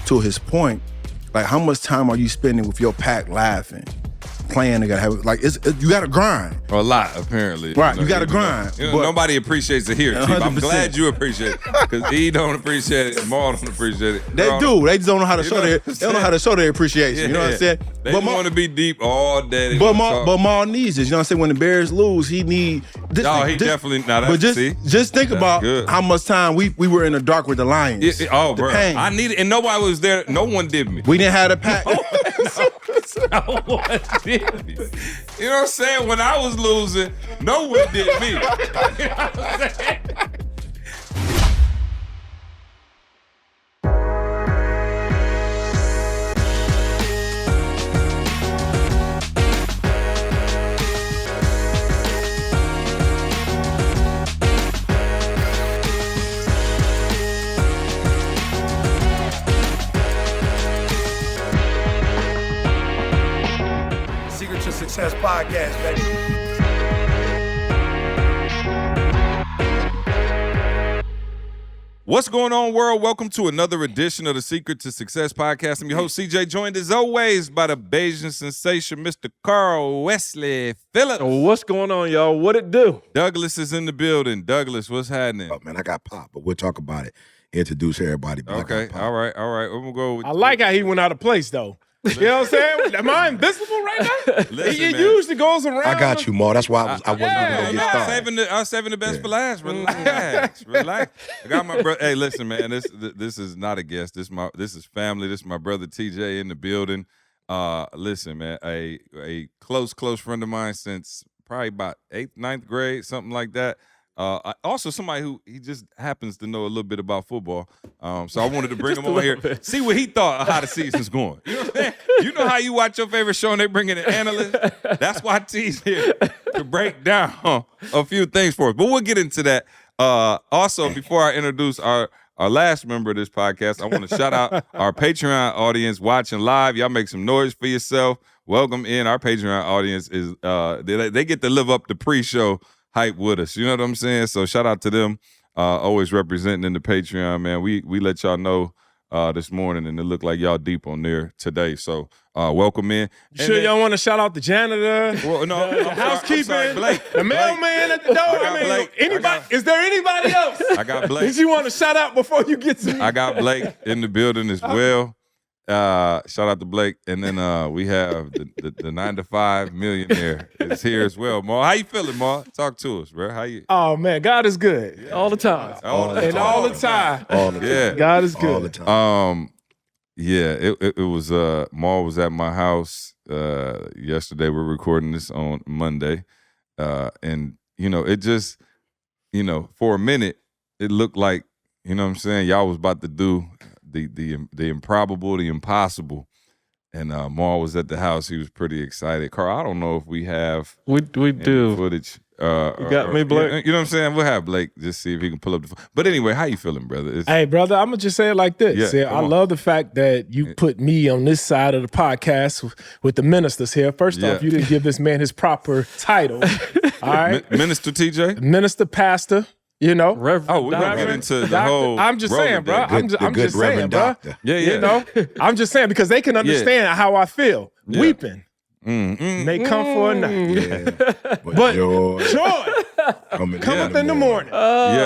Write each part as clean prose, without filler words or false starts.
to his point, like how much time are you spending with your pack laughing? Playing, they gotta have you gotta grind. A lot, apparently. Right, you gotta grind. Nobody appreciates it here, Chief. I'm 100%. glad you appreciate it. Because he don't appreciate it, Maul don't appreciate it. They do. They just don't know how to show their. They don't know how to show their appreciation. Yeah. You know what I'm saying? They just want to be deep all day. But Maul needs this. You know what I'm saying? When the Bears lose, he need this. Definitely. Now that's, but just think about how much time we were in the dark with the Lions. Bro. Pain. I needed, and nobody was there. No one did me. We didn't have the pack. No one did me. You know what I'm saying? When I was losing, no one did me. You know what I'm saying? Success Podcast, baby. What's going on, world? Welcome to another edition of the Secret to Success Podcast. I'm your host, CJ, joined as always by the Bayesian sensation, Mr. Carl Wesley Phillips. What's going on, y'all? What it do? Douglas is in the building. Douglas, what's happening? Oh, man, I got pop, but we'll talk about it. Introduce everybody. Okay, all right. We're going to go with I like how he went out of place, though. You know what I'm saying? Am I invisible right now? Listen, it usually goes around. I got you, Ma. That's why I wasn't even going to get started. I was saving the best for last. Relax. I got my brother. Hey, listen, man. This is not a guest. This is family. This is my brother TJ in the building. Listen, man. A close friend of mine since probably about 8th, 9th grade, something like that. Also somebody who he just happens to know a little bit about football. So I wanted to bring him on here, see what he thought of how the season's going. You know what I'm saying? You know how you watch your favorite show and they bring in an analyst? That's why T's here to break down a few things for us. But we'll get into that. Also, before I introduce our last member of this podcast, I want to shout out our Patreon audience watching live. Y'all make some noise for yourself. Welcome in. Our Patreon audience is they get to live up the pre-show hype with us. You know what I'm saying? So shout out to them. Always representing in the Patreon, man. We let y'all know this morning, and it looked like y'all deep on there today. So welcome in. Sure, y'all want to shout out the janitor, well, no, the housekeeping, Blake. the mailman at the door. Is there anybody else? I got Blake. Did you want to shout out before you get to me? I got Blake in the building as well. Shout out to Blake, and then we have the 9 to 5 millionaire is here as well. Ma, how you feeling, Ma? Talk to us, bro. How you? Oh man, God is good all the time, All the time. all the time. Yeah, God is good all the time. Yeah, it was. Ma was at my house yesterday. We're recording this on Monday, and it just, for a minute, it looked like, what I'm saying, y'all was about to do the improbable, the impossible, and Maul was at the house. He was pretty excited. Carl, I don't know if we have we do footage. You got me, Blake. You know what I'm saying? We'll have Blake just see if he can pull up the. But anyway, how you feeling, brother? Hey, brother, I'm gonna just say it like this. Yeah, I love the fact that you put me on this side of the podcast with the ministers here. First off, you didn't give this man his proper title. All right, Minister TJ, minister, pastor. we're gonna get into the whole. I'm just saying, bro. I'm just saying, bro. Yeah. I'm just saying because they can understand how I feel. Yeah. Weeping may come for a night, but joy cometh in the morning.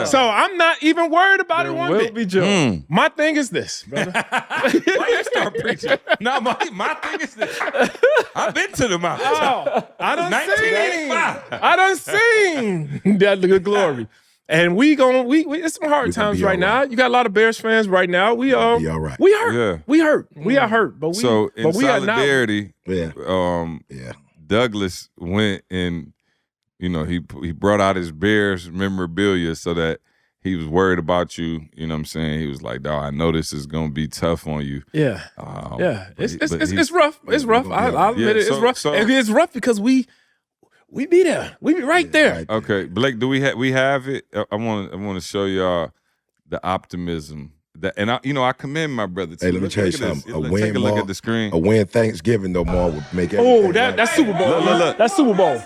So I'm not even worried about it one bit. Be joy. My thing is this, brother. Why you start preaching? No, my thing is this. I've been to the mountain. I done 1985. I done seen that good glory. And we it's some hard times right now. You got a lot of Bears fans right now. We be all right. We hurt. Yeah. We hurt. We are hurt. But in solidarity, Yeah. Douglas went and he brought out his Bears memorabilia so that he was worried about you. You know what I'm saying? He was like, "Dawg, I know this is gonna be tough on you." Yeah. It's rough. It's rough. I'll admit it. It's rough. It's rough because we be there. We be right there. Okay, Blake, do we have it? I want to show y'all the optimism that, and I commend my brother too. Hey, let me tell you something. Take a look at the screen. A win Thanksgiving, though, Ma, would make it. Oh, that's Super Bowl. Look. That's Super Bowl.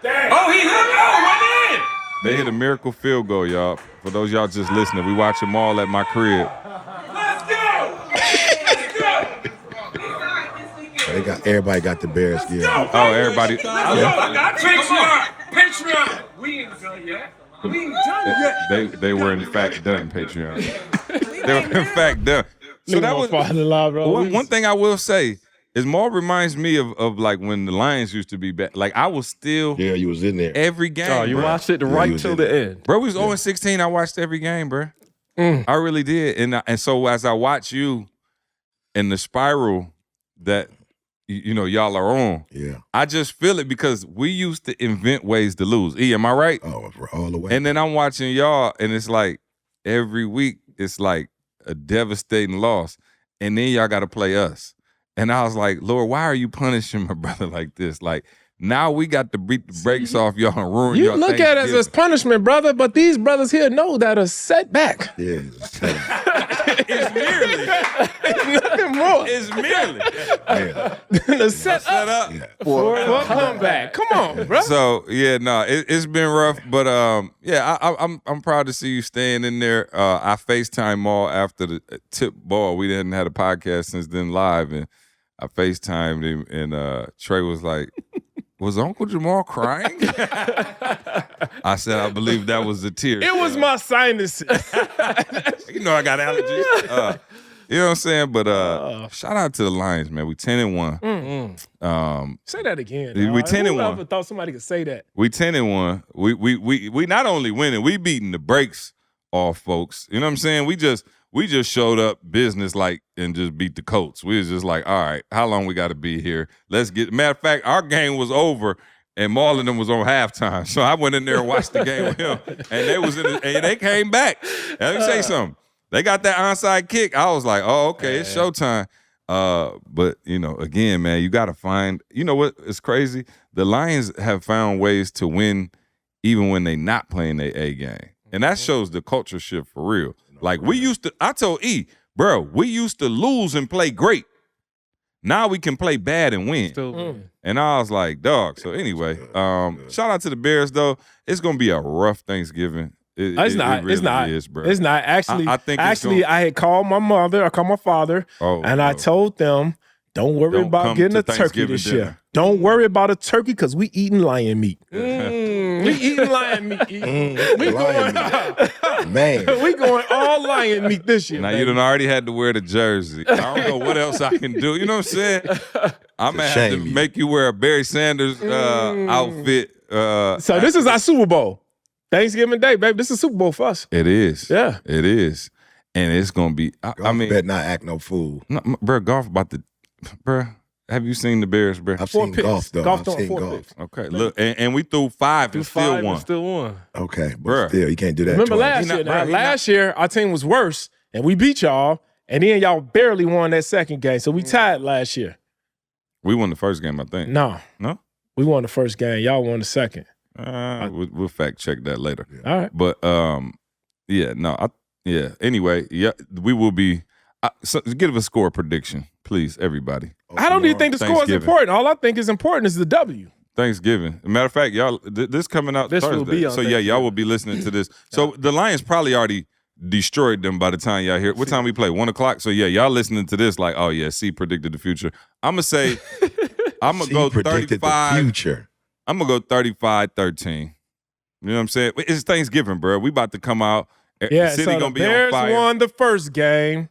Oh, he went in. They hit a miracle field goal, y'all. For those y'all just listening, we watch them all at my crib. Let's go! Everybody got the Bears gear. Oh, everybody. I got Patreon. We ain't done yet. They were in fact done, Patreon. They were in fact done. So that was one thing I will say is Maul reminds me of like when the Lions used to be back. Like I was still you was in there every game. Oh, you watched it right till the end. Bro, we was 0-16. I watched every game, bro. I really did. And so as I watch you in the spiral that y'all are on, I just feel it because we used to invent ways to lose. E, am I right? Oh, all the way. And then I'm watching y'all, and it's like every week it's like a devastating loss. And then y'all got to play us. And I was like, Lord, why are you punishing my brother like this? Like, now we got to beat the brakes off y'all and ruin y'all. You look at it as punishment, brother, but these brothers here know that a setback. Yeah. It's merely. It's nothing more. It's merely. The set up for a comeback. Come on, bro. So, it's been rough, but I'm proud to see you staying in there. I FaceTime Maul after the tip ball. We hadn't had a podcast since then live, and I FaceTimed him, and Trey was like, was Uncle Jamal crying? I said, I believe that was a tear. It was my sinuses. You know I got allergies. You know what I'm saying? But shout out to the Lions, man. We 10-1. Say that again. We 10-1. Who ever thought somebody could say that? We 10-1. We not only winning, we beating the brakes off folks. You know what I'm saying? We just showed up business like and just beat the Colts. We was just like, all right, how long we got to be here? Let's get. Matter of fact, our game was over and Maul and them was on halftime. So I went in there and watched the game with him, and they was and they came back. Let me say something. They got that onside kick. I was like, oh, okay, it's showtime. But again, man, you got to find. You know what? It's crazy. The Lions have found ways to win even when they not playing their A game, and that shows the culture shift for real. Like we used to, I told E, bro, we used to lose and play great. Now we can play bad and win. And I was like, dog. So anyway, shout out to the Bears though. It's gonna be a rough Thanksgiving. It's not. Really it's not. Is, bro. It's not. Actually, I think I had called my mother. I called my father, and I told them, don't worry about getting a turkey this year. Don't worry about a turkey because we eating lion meat. We eating lion meat. We going, man. We going all lion meat this year. Now you done already had to wear the jersey. I don't know what else I can do. You know what I'm saying? I'm gonna have to make you wear a Barry Sanders outfit. So this is our Super Bowl, Thanksgiving Day, baby. This is Super Bowl for us. It is. Yeah, it is, and it's gonna be. I mean, better not act no fool. No, bro, golf about to. Bruh, have you seen the Bears, bruh? I've seen golf, though. Golf I've seen golf. golf. Okay, look, and we threw 5 and still won. Still won. Okay, but bruh. Still, you can't do that. Remember twice. last year, our team was worse, and we beat y'all, and then y'all barely won that second game, so we tied last year. We won the first game, I think. No? We won the first game. Y'all won the second. We'll fact check that later. Yeah. All right. But, anyway, we will be so give a score prediction, please, everybody. I don't even think the score is important. All I think is important is the W. Thanksgiving. Matter of fact, y'all, this coming out this Thursday. Will be on so y'all will be listening to this. So the Lions probably already destroyed them by the time y'all hear. What time we play? 1 o'clock. So y'all listening to this like, oh yeah, C predicted the future. I'm gonna say, I'm gonna go 35. The future. I'm gonna go 35-13. You know what I'm saying? It's Thanksgiving, bro. We about to come out. Yeah, City so gonna the be Bears on fire. won the first game.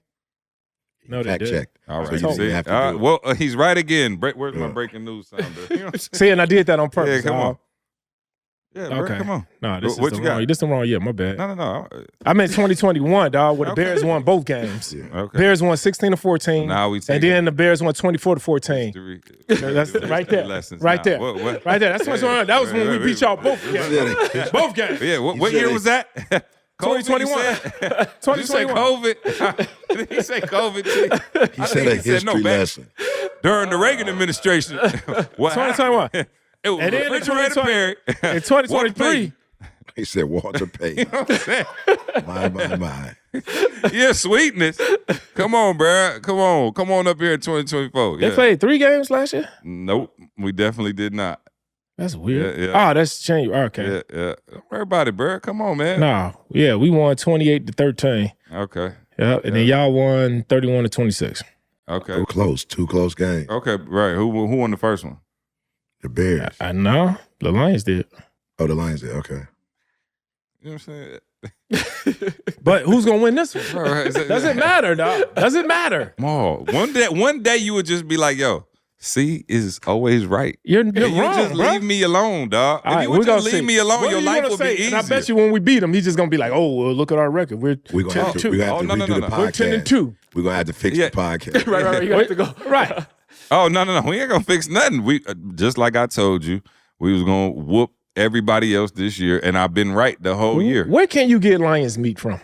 No, they fact did. checked. All right, So you see? have to do it. Well, he's right again. Where's my breaking news sounder? You know what I'm saying? See, and I did that on purpose. Yeah, come on. Yeah, bro, Okay. come on. No, this What is you the got? wrong. This the wrong year. My bad. No. I meant 2021, dog. Where the Okay. Bears won both games. Okay. Bears won 16-14. Now we take and then the Bears won 24-14. That's right there. Lessons Right now. there. What? Right there. That's what's going on. That was when we beat y'all both games. Both games. Yeah, what year was that? 2021. 2021. Did you say COVID? Did he say COVID? He said a history lesson. During the Reagan administration. What 2021. It was And then in refrigerator 2020 period. In 2023. He said Walter Payton. You know what I'm saying? My. Yeah, sweetness. Come on, bro. Come on up here in 2024. They Yeah. played 3 games last year? Nope, we definitely did not. That's weird. Yeah. Oh, that's changed. Okay. Yeah. Don't worry about it, bro. Come on, man. No. Yeah, we won 28-13. Okay. Yeah, and then y'all won 31-26. Okay. Two close games. Okay, right. Who won the first one? The Bears. I know. The Lions did. Oh, the Lions did. Okay. You know what I'm saying? But who's gonna win this one? Right. Doesn't matter, dog. Doesn't matter. Maul. One day you would just be like, yo, C is always right. You're And wrong, you just bro. leave me alone, dog. All If right, you would we're gonna just leave see. me alone, What your are you life gonna would be say? easier. And I bet you when we beat him, he's just gonna be like, "Oh, well, look at our record. We're We're gonna have to 10-2. redo the podcast. We're 10-2. We're gonna have to fix Yeah. the podcast. Right. You have to go. Right. Oh, no. We ain't gonna fix nothing. We just like I told you, we was gonna whoop everybody else this year, and I've been right the whole year. Where can you get lion's meat from?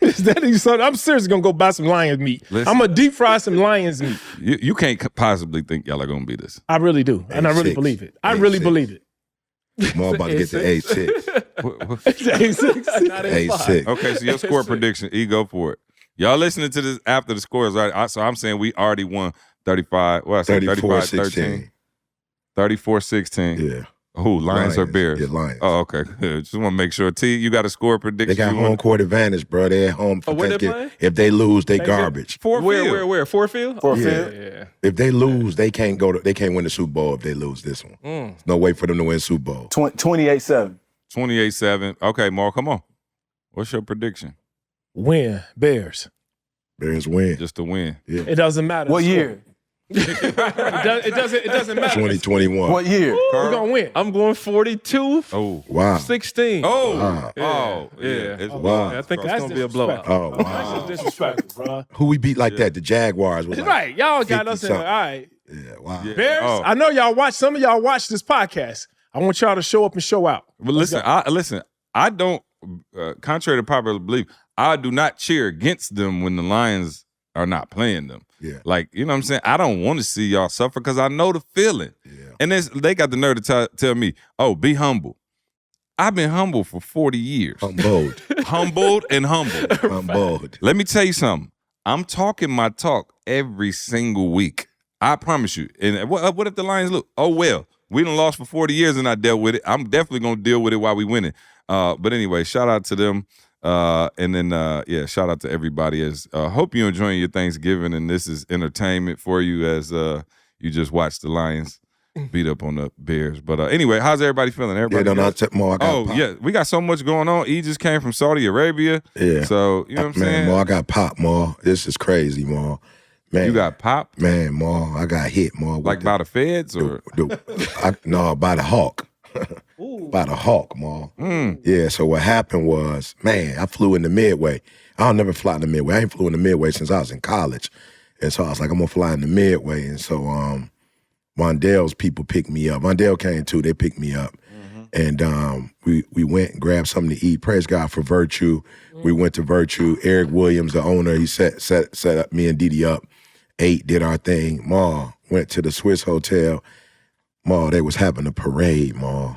Is that something? I'm seriously gonna go buy some lion's meat. Listen. I'm gonna deep fry some lion's meat. You can't possibly think y'all are gonna beat us. I really do, and I really 8-6. believe it. I really 8-6. believe it. More about to get to 8-6. Not 8-6. Okay, so your score prediction, E, go for it. Y'all listening to this after the scores, right? So I'm saying we already won 35. What I say? 34-16. 34-16. Yeah. Who? Lions or Bears? Yeah, Lions. Oh, okay. Good. Just want to make sure. T, you got a score prediction? They got you want? home court advantage, bro. They're at home for where they Thanksgiving. playing? If they lose, they garbage. Fort Field. Where? Fort Field? Yeah. If they lose, they can't they can't win the Super Bowl if they lose this one. There's no way for them to win Super Bowl. 28-7. 28-7. Okay, Mark, come on. What's your prediction? Win, Bears. Bears win. Just to win. Yeah. It doesn't matter. What year? It doesn't matter. 2021. What year? We're gonna win. I'm going 42-16. Oh. Wow. Oh. Wow. Oh. Yeah. It's Wow. I think it's That's going to be a blowout. Oh, That's wow. just disrespectful, bro. Who we beat like that? The Jaguars was like, Right, y'all got us in. All 50-something. right, Yeah, wow. Yeah. Bears. Oh. I know y'all watch. Some of y'all watch this podcast. I want y'all to show up and show out. But listen, I don't, contrary to popular belief, I do not cheer against them when the Lions are not playing them. Yeah. Like, you know what I'm saying? I don't want to see y'all suffer because I know the feeling. Yeah. And they got the nerve to tell me, oh, be humble. I've been humble for 40 years. Humbled. Humbled and humbled. Humbled. Let me tell you something. I'm talking my talk every single week. I promise you. And what if the Lions look? Oh, well, we done lost for 40 years and I dealt with it. I'm definitely going to deal with it while we winning. But anyway, shout out to them. And then, shout out to everybody. Hope you're enjoying your Thanksgiving and this is entertainment for you as you just watched the Lions beat up on the Bears. But anyway, how's everybody feeling? Everybody? Yeah, we got so much going on. He just came from Saudi Arabia. Yeah. So, you know what I'm saying? Man, I got popped, Ma. This is crazy, Ma. Man, You got popped? Man, Ma, I got hit, Ma. Like by the feds or? No, by the Hawk. By the Hawk, Ma. Yeah, so what happened was, man, I flew in the Midway. I'll never fly in the Midway. I ain't flew in the Midway since I was in college. And so I was like, I'm going to fly in the Midway. And so Mondale's people picked me up. Mondale came too. They picked me up. And we went and grabbed something to eat. Praise God for Virtue. We went to Virtue. Eric Williams, the owner, he set up me and Didi up. Ate, did our thing. Ma, went to the Swiss Hotel. Ma, they was having a parade, Ma.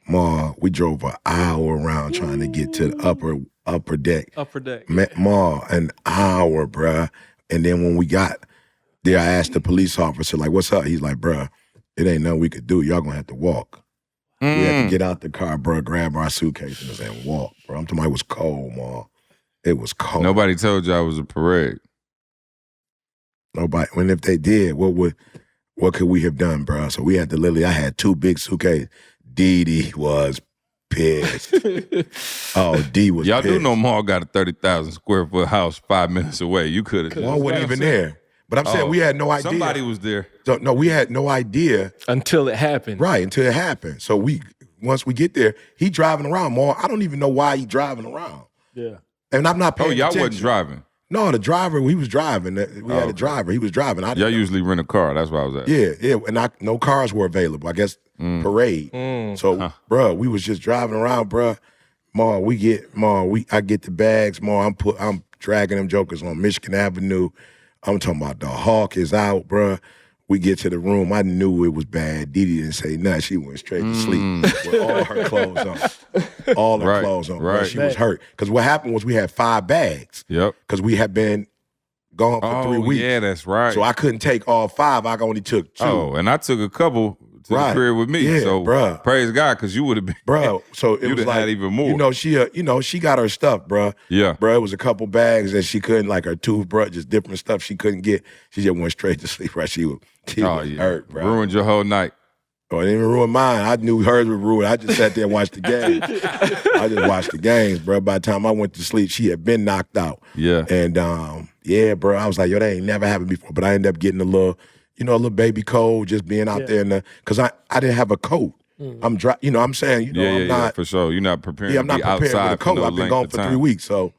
Ma, we drove an hour around trying to get to the upper deck. Upper deck. Ma, an hour, bruh. And then when we got there, I asked the police officer, like, what's up? He's like, bruh, it ain't nothing we could do. Y'all gonna have to walk. We had to get out the car, bruh, grab our suitcases and walk, bro. I'm talking about it was cold, Ma. It was cold. Nobody told you I was a parade. Nobody. And if they did, what could we have done, bro? So we had to literally, I had 2 big suitcases. Didi was pissed. Oh, D was Y'all pissed. do know Maul got a 30,000 square foot house 5 minutes away. You could have. One wasn't even there. But I'm saying we had no idea. Somebody was there. So, no, we had no idea. Until it happened. Right, until it happened. So once we get there, he driving around more. I don't even know why he driving around. Yeah. And I'm not paying y'all attention. wasn't driving. No, the driver, he was driving. We had a driver. He was driving. I Y'all didn't know. usually rent a car. That's where I was at. Yeah. And no cars were available. I guess parade. So, bruh, we was just driving around, bruh. I get the bags, Ma. I'm dragging them jokers on Michigan Avenue. I'm talking about the Hawk is out, bruh. We get to the room. I knew it was bad. Didi didn't say nothing. She went straight to sleep with all her clothes on. All her clothes on. Right. Bruh. She was hurt. Because what happened was we had 5 bags. Yep. Because we had been gone for 3 weeks. Yeah, that's right. So I couldn't take all 5. I only took 2. Oh, and I took a couple to the crib with me. Yeah, so bruh. Praise God, because you would have been, bro. So it was like had even more. She got her stuff, bro. Yeah, bro. It was a couple bags that she couldn't, like her toothbrush, just different stuff she couldn't get. She just went straight to sleep. Right, she was hurt, bro. Ruined your whole night. Oh, it didn't even ruin mine. I knew hers would ruin. I just sat there and watched the games. I just watched the games, bro. By the time I went to sleep, she had been knocked out. Yeah. And yeah, bro, I was like, yo, that ain't never happened before. But I ended up getting a little baby cold, just being out there because I didn't have a coat. I'm dry. You know what I'm saying? I'm not for sure. You're not preparing. I'm not prepared with a coat. I've been gone for 3 weeks, so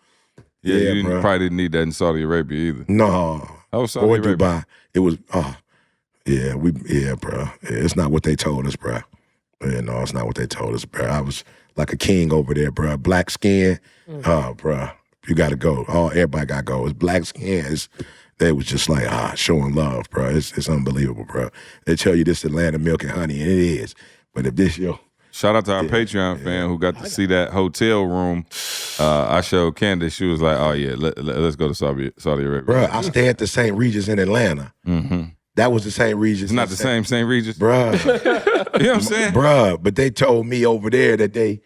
you probably didn't need that in Saudi Arabia either. No. Saudi Arabia. Dubai. It was bro. It's not what they told us, bro. Yeah, no, it's not what they told us, bro. I was like a king over there, bro. Black skin, bro. You got to go. Everybody got to go. It's black skin. They was just like showing love, bro. It's unbelievable, bro. They tell you this Atlanta milk and honey, and it is. But if this shout out to our Patreon fan who got to see that hotel room. I showed Candace. She was like, "Oh yeah, let's go to Saudi Arabia." Bro, I stayed at the St. Regis in Atlanta. Mm-hmm. That was the St. Regis. It's not the same St. Regis, bro. You know what I'm saying, bro? But they told me over there that the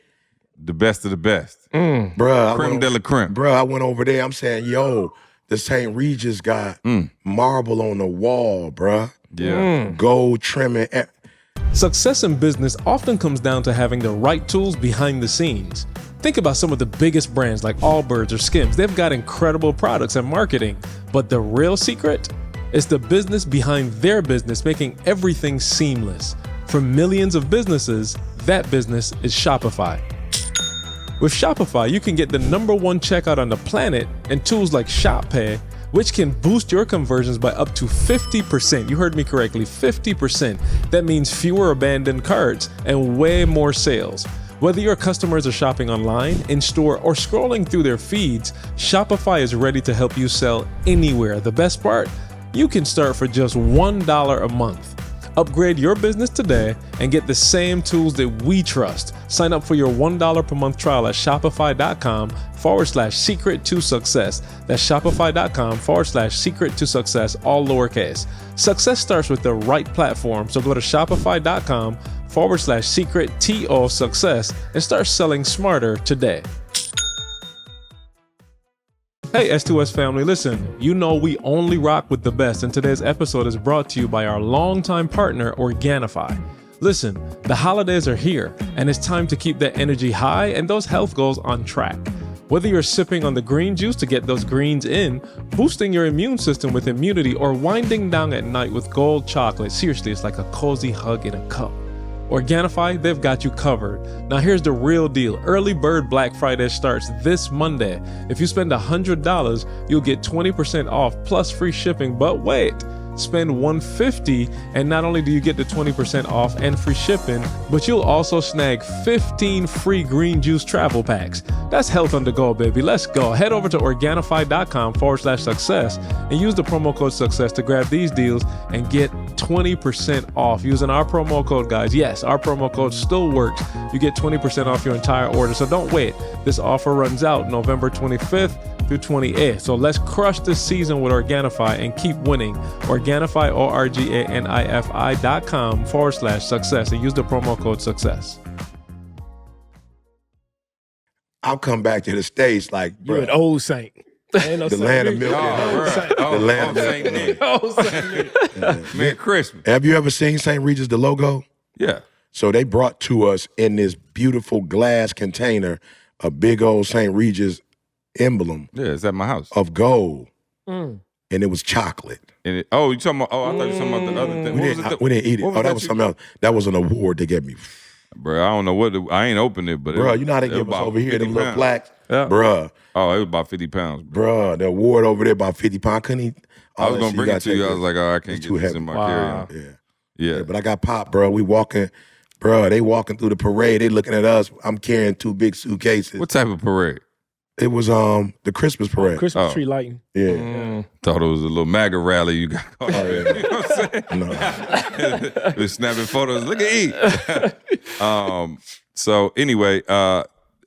best of the best, bro. Creme de la creme, bro. I went over there. I'm saying, yo, the St. Regis got marble on the wall, bro. Yeah, gold trimming. Success in business often comes down to having the right tools behind the scenes. Think about some of the biggest brands like Allbirds or Skims. They've got incredible products and marketing, but the real secret is the business behind their business, making everything seamless. For millions of businesses, that business is Shopify. With Shopify, you can get the #1 checkout on the planet and tools like Shop Pay, which can boost your conversions by up to 50%. You heard me correctly, 50%. That means fewer abandoned carts and way more sales. Whether your customers are shopping online, in store, or scrolling through their feeds, Shopify is ready to help you sell anywhere. The best part? You can start for just $1 a month. Upgrade your business today and get the same tools that we trust. Sign up for your $1 per month trial at shopify.com/secret to success. That's shopify.com/secret to success, all lowercase. Success starts with the right platform. So go to shopify.com/secret to success and start selling smarter today. Hey S2S family, listen, you know we only rock with the best, and today's episode is brought to you by our longtime partner, Organifi. Listen, the holidays are here, and it's time to keep that energy high and those health goals on track. Whether you're sipping on the green juice to get those greens in, boosting your immune system with immunity, or winding down at night with gold chocolate, seriously, it's like a cozy hug in a cup. Organifi, they've got you covered. Now here's the real deal. Early Bird Black Friday starts this Monday. If you spend $100, you'll get 20% off plus free shipping. But wait, spend $150 and not only do you get the 20% off and free shipping, but you'll also snag 15 free green juice travel packs. That's health on the go, baby. Let's go. Head over to Organifi.com/success and use the promo code success to grab these deals and get 20% off using our promo code, guys. Yes, our promo code still works. You get 20% off your entire order. So don't wait. This offer runs out November 25th through 28th. So let's crush this season with Organifi and keep winning. Organifi, Organifi.com/success and use the promo code success. I'll come back to the States like, you're an old saint. The land of milk and honey. The land of milk. Merry Christmas. Have you ever seen St. Regis, the logo? Yeah. So they brought to us in this beautiful glass container a big old St. Regis emblem. Yeah, it's at my house. Of gold. And it was chocolate. And you talking about, I thought you were talking about the other thing. We didn't eat it. That was something else. That was an award they gave me. Bro, I don't know I ain't opened it, but bro, you know how they give us over here, them little plaques? Yeah. Bro. Oh, it was about 50 pounds. Bro, the award over there about 50 pounds. I was going to bring it to you. I was like, I can't get this in my carry-on. Yeah, but I got popped, bro. We walking, bro, they walking through the parade. They looking at us. I'm carrying 2 big suitcases. What type of parade? It was the Christmas parade. Christmas tree lighting. Yeah. Thought it was a little MAGA rally you got. You know what I'm saying? No. We're snapping photos. Look at E. So anyway,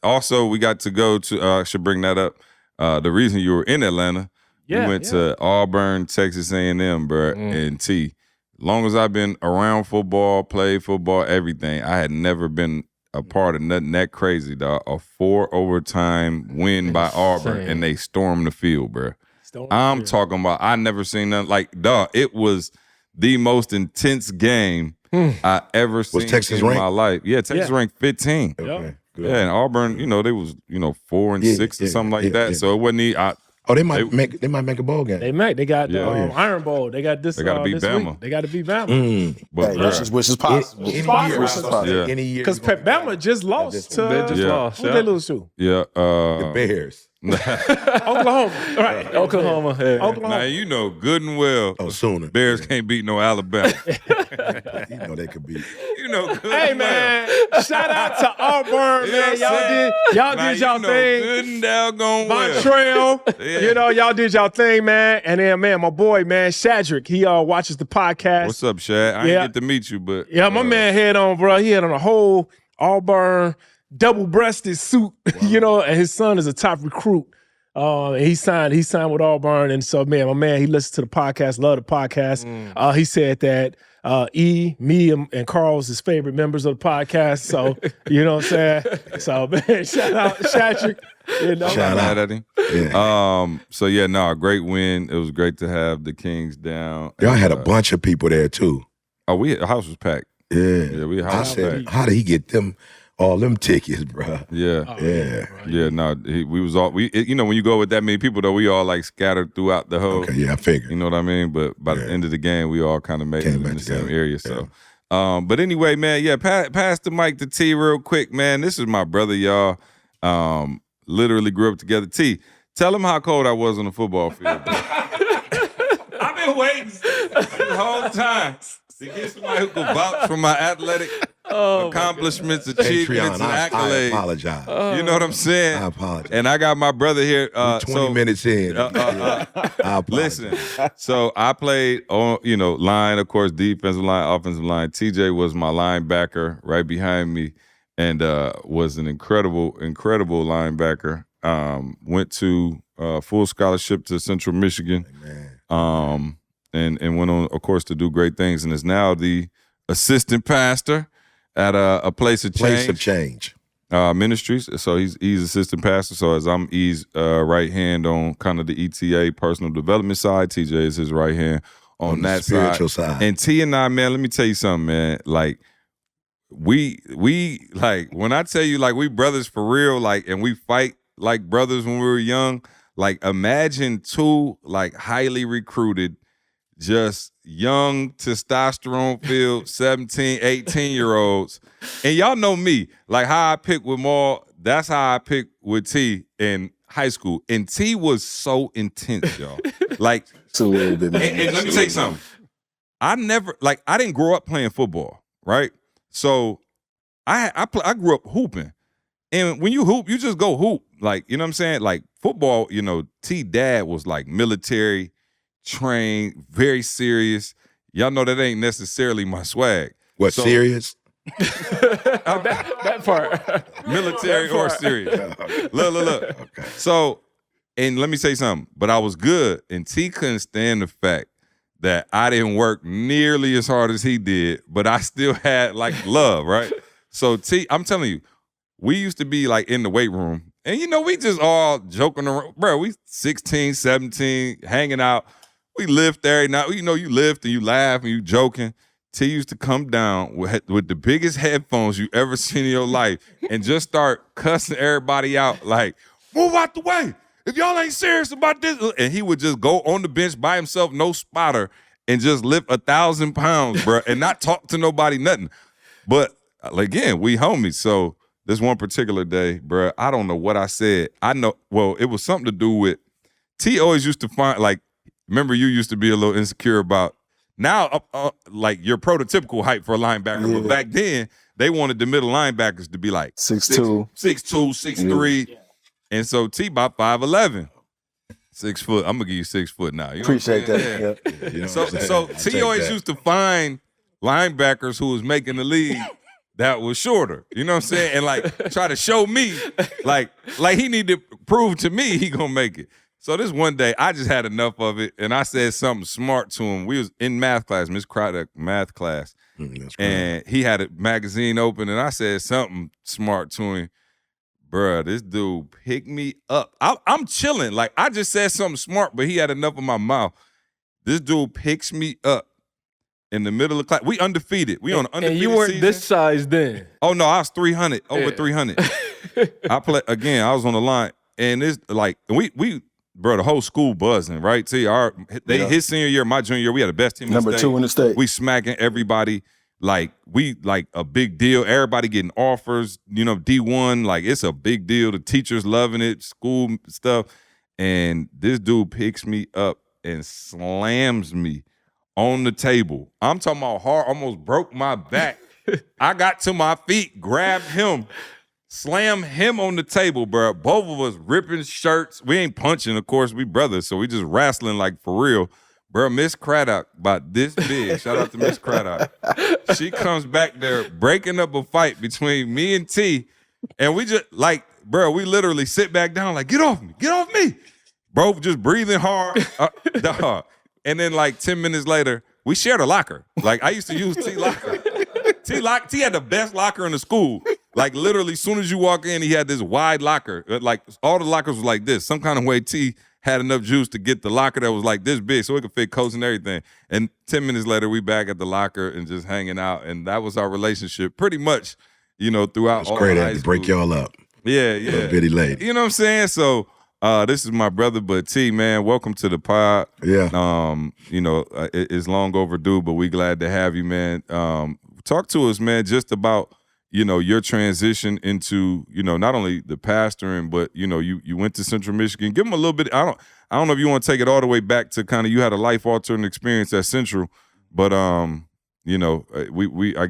also we got to go to, I should bring that up. The reason you were in Atlanta, you went to Auburn, Texas A&M, bro, and T. long as I've been around football, played football, everything, I had never been a part of nothing that crazy, dog. A 4 overtime win by Auburn, and they stormed the field, bro. I'm talking about, I never seen nothing like, dog, it was the most intense game I ever seen in my life. Yeah, Texas ranked 15. Okay, good. Yeah, and Auburn, they was 4 and 6 or something like that. So it wasn't. They might make a bowl game. They got the Iron Bowl. They got this. They got to beat Bama. Week. They got to beat Bama. But which is possible. Any year. Because Bama just lost to. They just lost. Who they lose to? Yeah, The Bears. Oklahoma. Right. Oklahoma. Yeah. Oklahoma. now you know good and well. Sooner. Bears can't beat no Alabama. They could beat. Good. Hey, man. Shout out to Auburn, man. Y'all did y'all thing. Good and doggone well. Montreal. Y'all did y'all thing, man. And then, man, my boy, man, Shadrick, he watches the podcast. What's up, Shad? I didn't get to meet you, but my man had on, bro. He had on a whole Auburn double-breasted suit, and his son is a top recruit. And he signed with Auburn. And so, man, my man, he listens to the podcast, love the podcast. He said that me, and Carl's his favorite members of the podcast. So, you know what I'm saying? So, man, shout out Shadrick. Shout out at him. Yeah. A great win. It was great to have the Kings down. Y'all had a bunch of people there too. Oh, the house was packed. Yeah. We I said, how did he get all them tickets, bro? Yeah. Yeah. No, we was all when you go with that many people though, we all like scattered throughout the whole. Okay, yeah, I figured. You know what I mean? But by the end of the game, we all kind of made it in the same area. Yeah. So, but anyway, man, pass the mic to T real quick, man. This is my brother, y'all. Literally grew up together. T, tell him how cold I was on the football field. I've been waiting The whole time to get somebody who could vouch for my athletic accomplishments, achievements, and accolades. I apologize. You know what I'm saying? I apologize. And I got my brother here. 20 minutes in. I apologize. Listen, so I played on, line, of course, defensive line, offensive line. TJ was my linebacker right behind me and was an incredible linebacker. Went to full scholarship to Central Michigan. And went on, of course, to do great things, and is now the assistant pastor at a Place of Change. Ministries. So he's assistant pastor. So as I'm E's right hand on kind of the ETA personal development side, TJ is his right hand on that spiritual side. And T and I, man, let me tell you something, man. Like we like when I tell you like we brothers for real, like, and we fight like brothers when we were young. Like imagine two like highly recruited, just young, testosterone-filled 17, 18-year-olds. And y'all know me, like how I pick with Maul, that's how I pick with T in high school. And T was so intense, y'all. Like, it's a little bit. And let me tell you something. I didn't grow up playing football, right? So I grew up hooping. And when you hoop, you just go hoop. Like, you know what I'm saying? Like football, T dad was like military, trained, very serious. Y'all know that ain't necessarily my swag. What, serious? that part. Military or serious. Look. Okay. So, and let me say something, but I was good, and T couldn't stand the fact that I didn't work nearly as hard as he did, but I still had like love, right? So T, I'm telling you, we used to be like in the weight room, and we just all joking around. Bro, we 16, 17, hanging out. We lift every night. You lift and you laugh and you joking. T used to come down with the biggest headphones you ever seen in your life and just start cussing everybody out like, move out the way. If y'all ain't serious about this. And he would just go on the bench by himself, no spotter, and just lift 1,000 pounds, bro, and not talk to nobody, nothing. But again, we homies. So this one particular day, bro, I don't know what I said. I know, well, it was something to do with, T always used to find, like, remember you used to be a little insecure about, now, like, your prototypical height for a linebacker. Yeah. But back then, they wanted the middle linebackers to be like 6'2", 6'3". Yeah. And so T about 5'11". 6 foot. I'm gonna give you 6 foot now. You appreciate that. Yeah. Yeah. So T always used to find linebackers who was making the league that was shorter. You know what I'm saying? And like try to show me like he need to prove to me he gonna make it. So this one day, I just had enough of it, and I said something smart to him. We was in math class, Miss Craddock math class, and he had a magazine open, and I said something smart to him. Bruh, this dude picked me up. I'm chilling. Like, I just said something smart, but he had enough of my mouth. This dude picks me up in the middle of class. We undefeated. We on an undefeated And you weren't season. this size then. Oh, no, I was 300, over 300. I was on the line, and it's like, bro, the whole school buzzing, right? See, his senior year, my junior year, we had the best team in the state. Number 2 in the state. We smacking everybody. Like, we like a big deal. Everybody getting offers, D1. Like, it's a big deal. The teachers loving it, school stuff. And this dude picks me up and slams me on the table. I'm talking about hard, almost broke my back. I got to my feet, grabbed him, slam him on the table, bro. Both of us ripping shirts. We ain't punching, of course. We brothers, so we just wrestling like for real. Bro, Miss Craddock, about this big. Shout out to Miss Craddock. She comes back there breaking up a fight between me and T, and we just like, bro, we literally sit back down like, get off me. Bro, just breathing hard. Dog. And then like 10 minutes later, we shared a locker. Like, I used to use T locker. T had the best locker in the school. Like, literally, as soon as you walk in, he had this wide locker. Like, all the lockers was like this. Some kind of way T had enough juice to get the locker that was like this big so it could fit coats and everything. And 10 minutes later, we back at the locker and just hanging out. And that was our relationship pretty much, throughout all great high at to break school. y'all up. Yeah. Little bitty lady. You know what I'm saying? So this is my brother, but T, man, welcome to the pod. Yeah. It's long overdue, but we glad to have you, man. Talk to us, man, just about your transition into, not only the pastoring, but, you went to Central Michigan. Give them a little bit. I don't know if you want to take it all the way back to kind of you had a life-altering experience at Central, but, I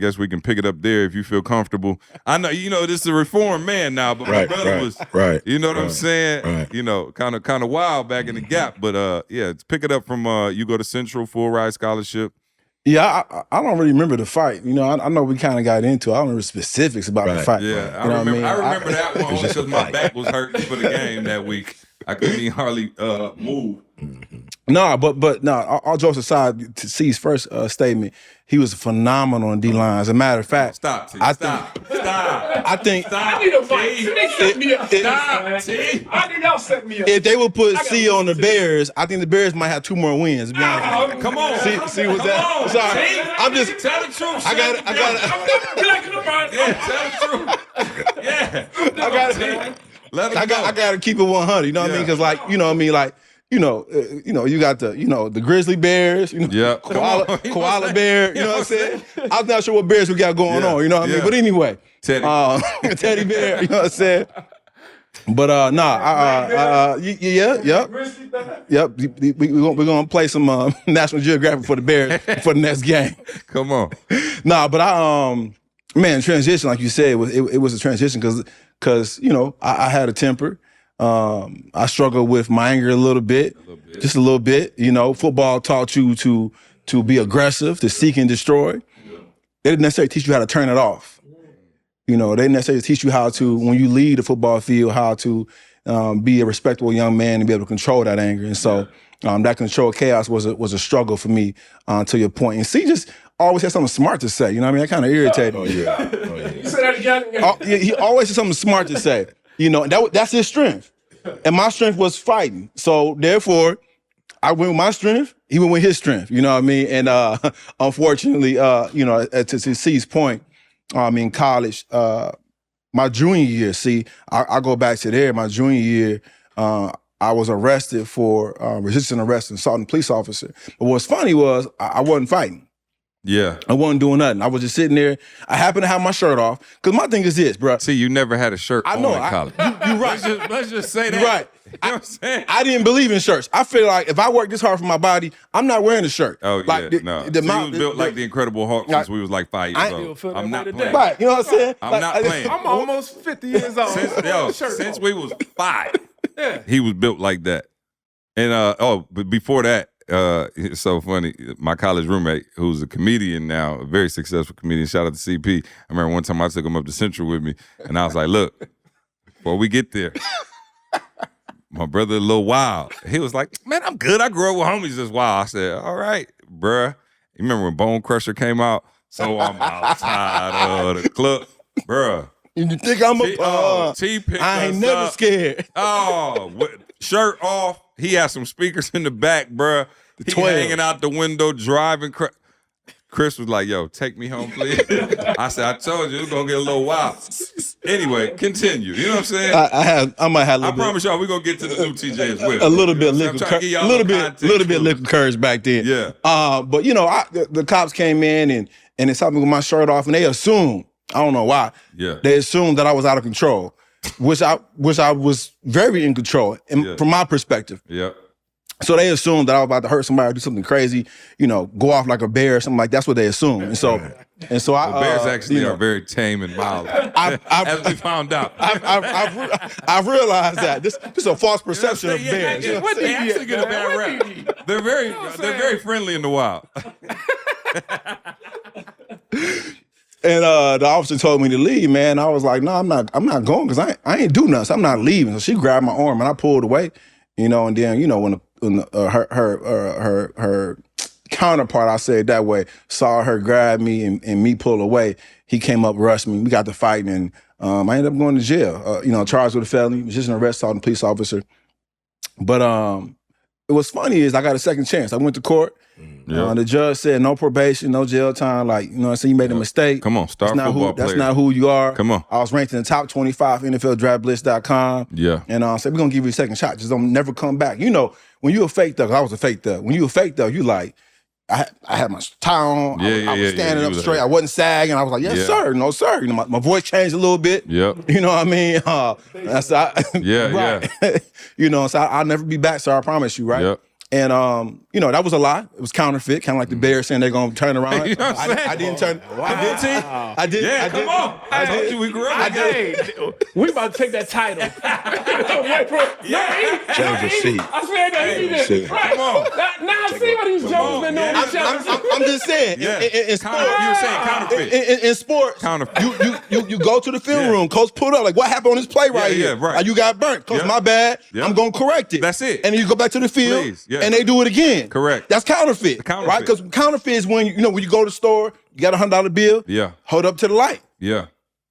guess we can pick it up there if you feel comfortable. I know, this is a reformed man now, but my brother was, you know what I'm saying? Right. Kind of wild back in the gap. But, pick it up from you go to Central, full ride scholarship. Yeah, I don't really remember the fight. I know we kind of got into it. I don't remember specifics about the fight. Yeah, I remember that one because my back was hurting for the game that week. I couldn't even hardly move. No, but all jokes aside, to C's first statement, he was phenomenal on D-line. As a matter of fact, Stop. I think I need a fight. They set me up. I think y'all set me up. if they would put C on the Bears, I think the Bears might have 2 more wins. To be honest with you. Come on. See what's that? Sorry, I'm just Tell the truth. I got it. Yeah. I got it. Let him I got to keep it 100. You know what I mean? Because you got the Grizzly Bears, koala bear. You know what I'm saying? I'm not sure what bears we got going on. You know what I mean? But anyway, teddy bear. You know what I'm saying? But yep. We're gonna play some National Geographic for the Bears for the next game. Come on. Man, transition, like you said, it was a transition because I had a temper. I struggled with my anger a little bit. Just a little bit. Football taught you to be aggressive, to seek and destroy. They didn't necessarily teach you how to turn it off. They didn't necessarily teach you how to, when you leave the football field, how to be a respectable young man and be able to control that anger. And so that control chaos was a struggle for me to your point. And C just always had something smart to say. You know what I mean? That kind of irritated me. You say that again? He always had something smart to say. That's his strength. And my strength was fighting. So therefore, I went with my strength. He went with his strength. You know what I mean? And unfortunately, to C's point, in college, my junior year, I go back to there. My junior year, I was arrested for resisting arrest and assaulting a police officer. But what's funny was I wasn't fighting. Yeah. I wasn't doing nothing. I was just sitting there. I happened to have my shirt off. Because my thing is this, bro. See, you never had a shirt on in college. You're right. Let's just say that. You're right. You know what I'm saying? I didn't believe in shirts. I feel like if I work this hard for my body, I'm not wearing a shirt. Oh, like, no. He was built like the Incredible Hulk since we was like 5 years old. I'm not playing. Right, you know what I'm saying? I'm not playing. I'm almost 50 years old. Since we was 5, he was built like that. And but before that, it's so funny. My college roommate, who's a comedian now, a very successful comedian, shout out to CP. I remember one time I took him up to Central with me, and I was like, look, before we get there, my brother a little wild. He was like, man, I'm good. I grew up with homies that's wild. I said, all right, bruh. You remember when Bone Crusher came out? So I'm outside of the club. Bruh. You think I'm a T-picked I ain't us never up. scared. Oh, shirt off. He had some speakers in the back, bruh. He 12. hanging out the window, driving. Chris was like, yo, take me home, please. I said, I told you, it was going to get a little wild. Anyway, continue. You know what I'm saying? I might have a little bit. I promise y'all, we're going to get to the new TJ as well. A little bit, You know what I'm saying? I'm trying to give y'all little bit liquid courage back then. Yeah. But you know, the cops came in and they saw me with my shirt off, and they assumed, I don't know why, they assumed that I was out of control, which I was very in control, from my perspective. Yeah. So they assumed that I was about to hurt somebody or do something crazy, you know, go off like a bear or something like that. That's what they assumed. And so bears actually are very tame and mild, as we found out. I've realized that this is a false perception of bears. They actually get a bad rap. They're very friendly in the wild. And the officer told me to leave, man. I was like, no, I'm not going because I ain't do nothing. So I'm not leaving. So she grabbed my arm and I pulled away, you know. And then, you know, when her counterpart, I say it that way, saw her grab me and me pull away, he came up, rushed me. We got to fighting, and I ended up going to jail. You know, charged with a felony, just an arrest on a police officer. But what's funny is I got a second chance. I went to court. The judge said no probation, no jail time. Like, you know what I'm saying? You made a mistake. Come on, star football player. That's not who you are. Come on. I was ranked in the top 25 NFLDraftBlitz.com. Yeah. And said, we're going to give you a second shot. Just don't never come back. You know, when you a fake thug, I was a fake thug. When you a fake thug, you like, I had my tie on. I was standing up straight. I wasn't sagging. I was like, yes, sir. No, sir. You know, my voice changed a little bit. Yep. You know what I mean? Yeah. You know, so I'll never be back, sir. I promise you, right? Yep. And, you know, that was a lie. It was counterfeit, kind of like the Bears saying they're going to turn around. You know what I'm saying? I didn't turn. I did. Yeah, come on. I told you we grew up. We about to take that title. Change the seat. I swear that he did. Come on. Now I see what these jokes been doing each other. I'm just saying. Yeah. In sports, You were saying counterfeit. in sports, Counterfeit. you go to the film room. Coach put up like, what happened on this play right here? Yeah, right. You got burnt. Coach, my bad. I'm gonna correct it. That's it. And then you go back to the field, Please, yeah. and they do it again. Correct. That's counterfeit. Counterfeit. Right? Because counterfeit is when when you go to the store, you got $100 bill. Yeah. Hold up to the light. Yeah.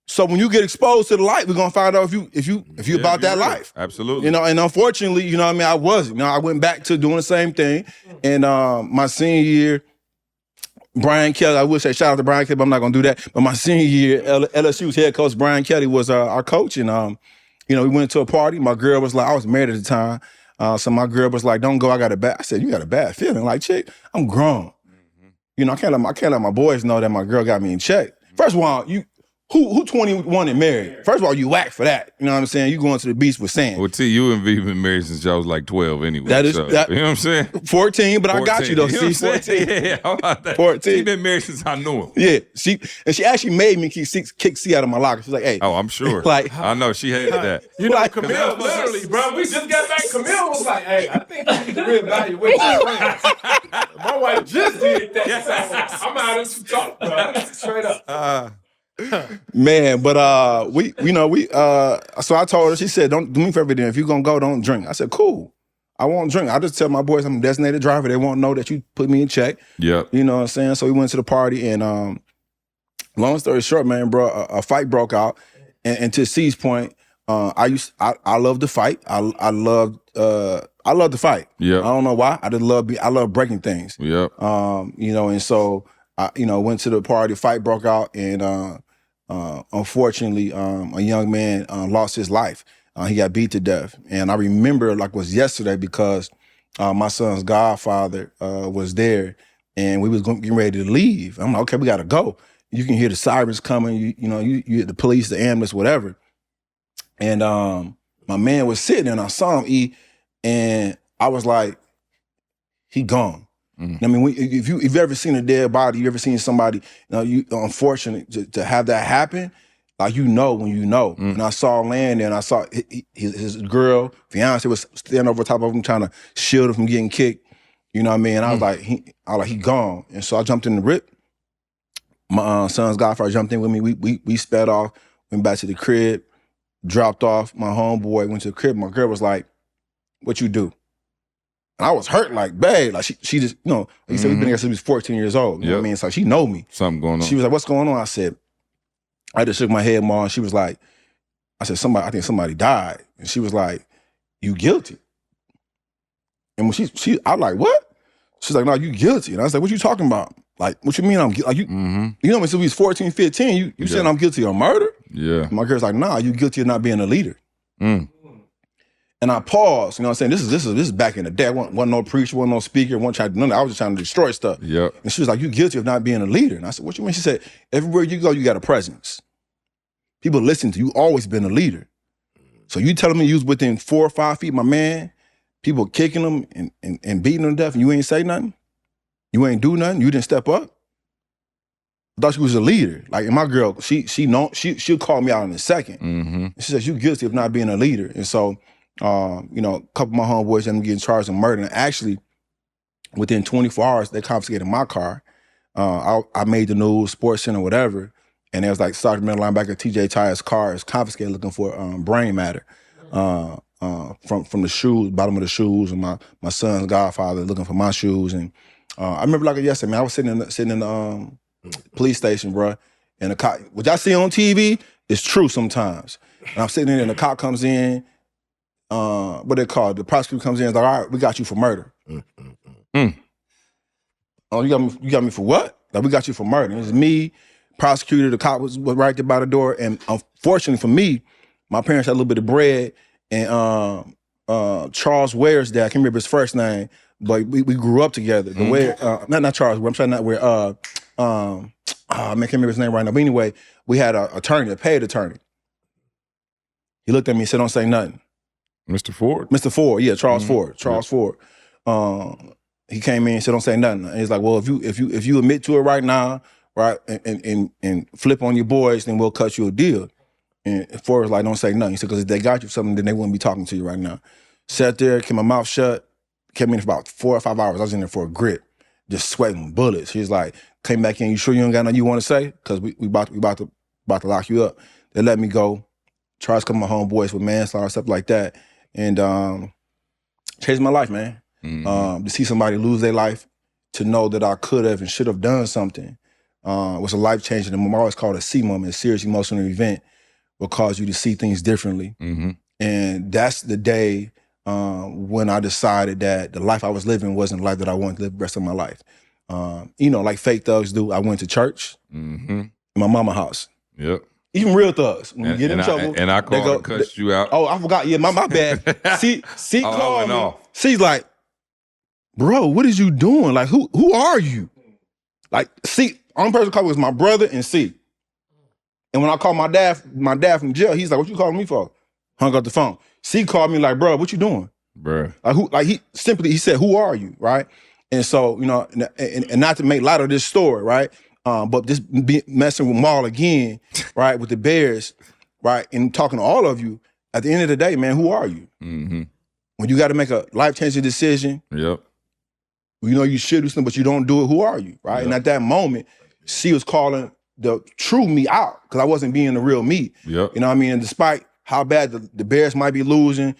So when you get exposed to the light, we're gonna find out if you about that life. Absolutely. You know, and unfortunately, you know what I mean, I wasn't. You know, I went back to doing the same thing. And my senior year, Brian Kelly, I wish I shout out to Brian Kelly, but I'm not gonna do that. But my senior year, LSU's head coach Brian Kelly was our coach. And you know, we went to a party. My girl was like, I was married at the time. So my girl was like, don't go, I got a bad. I said, you got a bad feeling. Like, chick, I'm grown. You know, I can't let my boys know that my girl got me in check. First of all, who 21 and married? First of all, you whack for that. You know what I'm saying? You going to the beach with sand. Well, T, you and V been married since y'all was like 12 anyway. That is, you know what I'm saying? 14, but 14. I got you though. You know See, 14. Yeah, how about that? 14. She been married since I knew him. Yeah, she actually made me kick C out of my locker. She's like, hey. Oh, I'm sure. Like, I know, she hated that. You know, Camille, Literally, bro. We just got back. Camille was like, hey, I think you need to reevaluate your plans. My wife just did that. So I'm out of to talk, bro. Straight up. Man, but so I told her, she said, don't do me for everything. If you're gonna go, don't drink. I said, cool. I won't drink. I just tell my boys I'm a designated driver. They won't know that you put me in check. Yep. You know what I'm saying? So we went to the party, and long story short, man, bro, a fight broke out. And to C's point, I love to fight. I love to fight. Yeah. I don't know why. I love breaking things. Yep. You know, and so I, went to the party, fight broke out, and unfortunately, a young man lost his life. He got beat to death. And I remember like it was yesterday because my son's godfather was there, and we was getting ready to leave. I'm like, okay, we got to go. You can hear the sirens coming, you hear the police, the ambulance, whatever. And my man was sitting there, and I saw him, and I was like, he gone. I mean, if you've ever seen a dead body, you ever seen somebody, you unfortunate to have that happen, like when you know. And I saw him laying there, and I saw his girl, fiance, was standing over top of him trying to shield him from getting kicked. You know what I mean? And I was like, he gone. And so I jumped in the rip. My son's godfather jumped in with me. We sped off, went back to the crib, dropped off my homeboy, went to the crib. My girl was like, what you do. And I was hurt like bad. Like she just, you know, like you said, we've been together since we was 14 years old. You know what I mean? So she know me. Something going on. She was like, what's going on? I said, I just shook my head, Ma, and she was like, I said, I think somebody died. And she was like, you guilty. And when I was like, what? She's like, no, you guilty. And I was like, what you talking about? Like, what you mean I'm guilty? Like, you know, since we was 14, 15, you saying I'm guilty of murder? Yeah. And my girl's like, nah, you guilty of not being a leader. And I paused, you know what I'm saying? This is back in the day. Wasn't no preacher, wasn't no speaker, wasn't trying to do nothing. I was just trying to destroy stuff. Yep. And she was like, you guilty of not being a leader. And I said, what you mean? She said, everywhere you go, you got a presence. People listen to you, always been a leader. So you telling me you was within 4 or 5 feet, my man, people kicking them and beating them to death, and you ain't say nothing? You ain't do nothing? You didn't step up? I thought she was a leader. Like, and my girl, she'll call me out in a second. And she says, you guilty of not being a leader. And so, you know, a couple of my homeboys ended up getting charged of murder. And actually, within 24 hours, they confiscated my car. I made the news, Sports Center, whatever. And it was like Sergeant Middle Linebacker TJ Tyer's car is confiscated looking for brain matter from the shoes, bottom of the shoes, and my son's godfather looking for my shoes. And I remember like yesterday, man, I was sitting in the police station, bro, and the cop, what y'all see on TV is true sometimes. And I'm sitting in there and the cop comes in, what they call it, the prosecutor comes in and is like, all right, we got you for murder. Oh, you got me for what? Like, we got you for murder. It was me, prosecutor, the cop was right there by the door. And unfortunately for me, my parents had a little bit of bread, and Charles Ware's dad, I can't remember his first name, but we grew up together. The Ware, not Charles Ware, I'm trying not Ware, man, I can't remember his name right now. But anyway, we had an attorney, a paid attorney. He looked at me and said, don't say nothing. Mr. Ford? Mr. Ford, yeah, Charles Ford. Charles Ford. He came in and said, don't say nothing. And he's like, well, if you admit to it right now, right, and flip on your boys, then we'll cut you a deal. And Ford was like, don't say nothing. He said, because if they got you something, then they wouldn't be talking to you right now. Sat there, kept my mouth shut, kept me in for about 4 or 5 hours. I was in there for a grip, just sweating bullets. He's like, came back in, you sure you ain't got nothing you want to say? Because we about to lock you up. They let me go. Tried to come my homeboys with manslaughter, stuff like that. And changed my life, man. To see somebody lose their life, to know that I could have and should have done something, was a life-changing moment. I always call it a C moment. A serious emotional event will cause you to see things differently. And that's the day when I decided that the life I was living wasn't the life that I wanted to live the rest of my life. You know, like fake thugs do, I went to church in my mama's house. Yep. Even real thugs, when you get in trouble. And I called and cussed you out. Oh, I forgot. Yeah, my bad. C called me. C's like, bro, what is you doing? Like, who are you? Like, C, only person called me was my brother and C. And when I called my dad from jail, he's like, what you calling me for? Hung up the phone. C called me like, bro, what you doing? Bruh. Like, he said, who are you, right? And so, you know, and not to make light of this story, right? But just messing with Maul again, right, with the Bears, right, and talking to all of you, at the end of the day, man, who are you? When you got to make a life-changing decision, yep, you know you should do something, but you don't do it, who are you, right? Yep. And at that moment, she was calling the true me out, because I wasn't being the real me. Yep. You know what I mean? And despite how bad the Bears might be losing,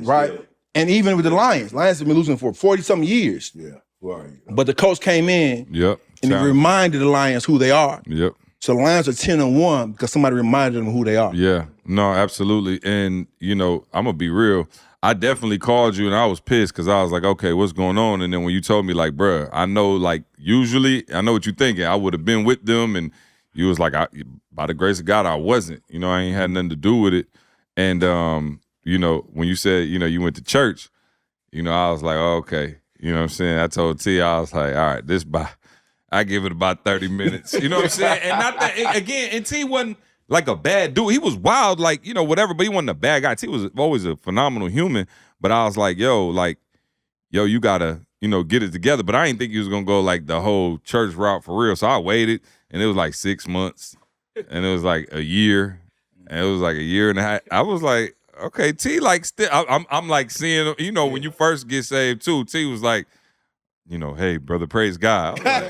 right? Yeah. And even with the Lions have been losing for 40-something years. Yeah, who are you? But the coach came in, yep, and he reminded the Lions who they are. Yep. So the Lions are 10-1 because somebody reminded them who they are. Yeah, no, absolutely. And, you know, I'm going to be real. I definitely called you and I was pissed because I was like, okay, what's going on? And then when you told me, like, bruh, I know, like, usually, I know what you're thinking. I would have been with them. And you was like, by the grace of God, I wasn't. You know, I ain't had nothing to do with it. And, you know, when you said, you know, you went to church, you know, I was like, oh, okay. You know what I'm saying? I told T, I was like, all right, I give it about 30 minutes. You know what I'm saying? And not that, again, and T wasn't like a bad dude. He was wild, like, you know, whatever, but he wasn't a bad guy. T was always a phenomenal human. But I was like, yo, you gotta, you know, get it together. But I didn't think he was gonna go like the whole church route for real. So I waited, and it was like 6 months, and it was like a year, and it was like a year and a half. I was like, okay, T, like, still, I'm like seeing, you know, when you first get saved too, T was like, hey, brother, praise God. I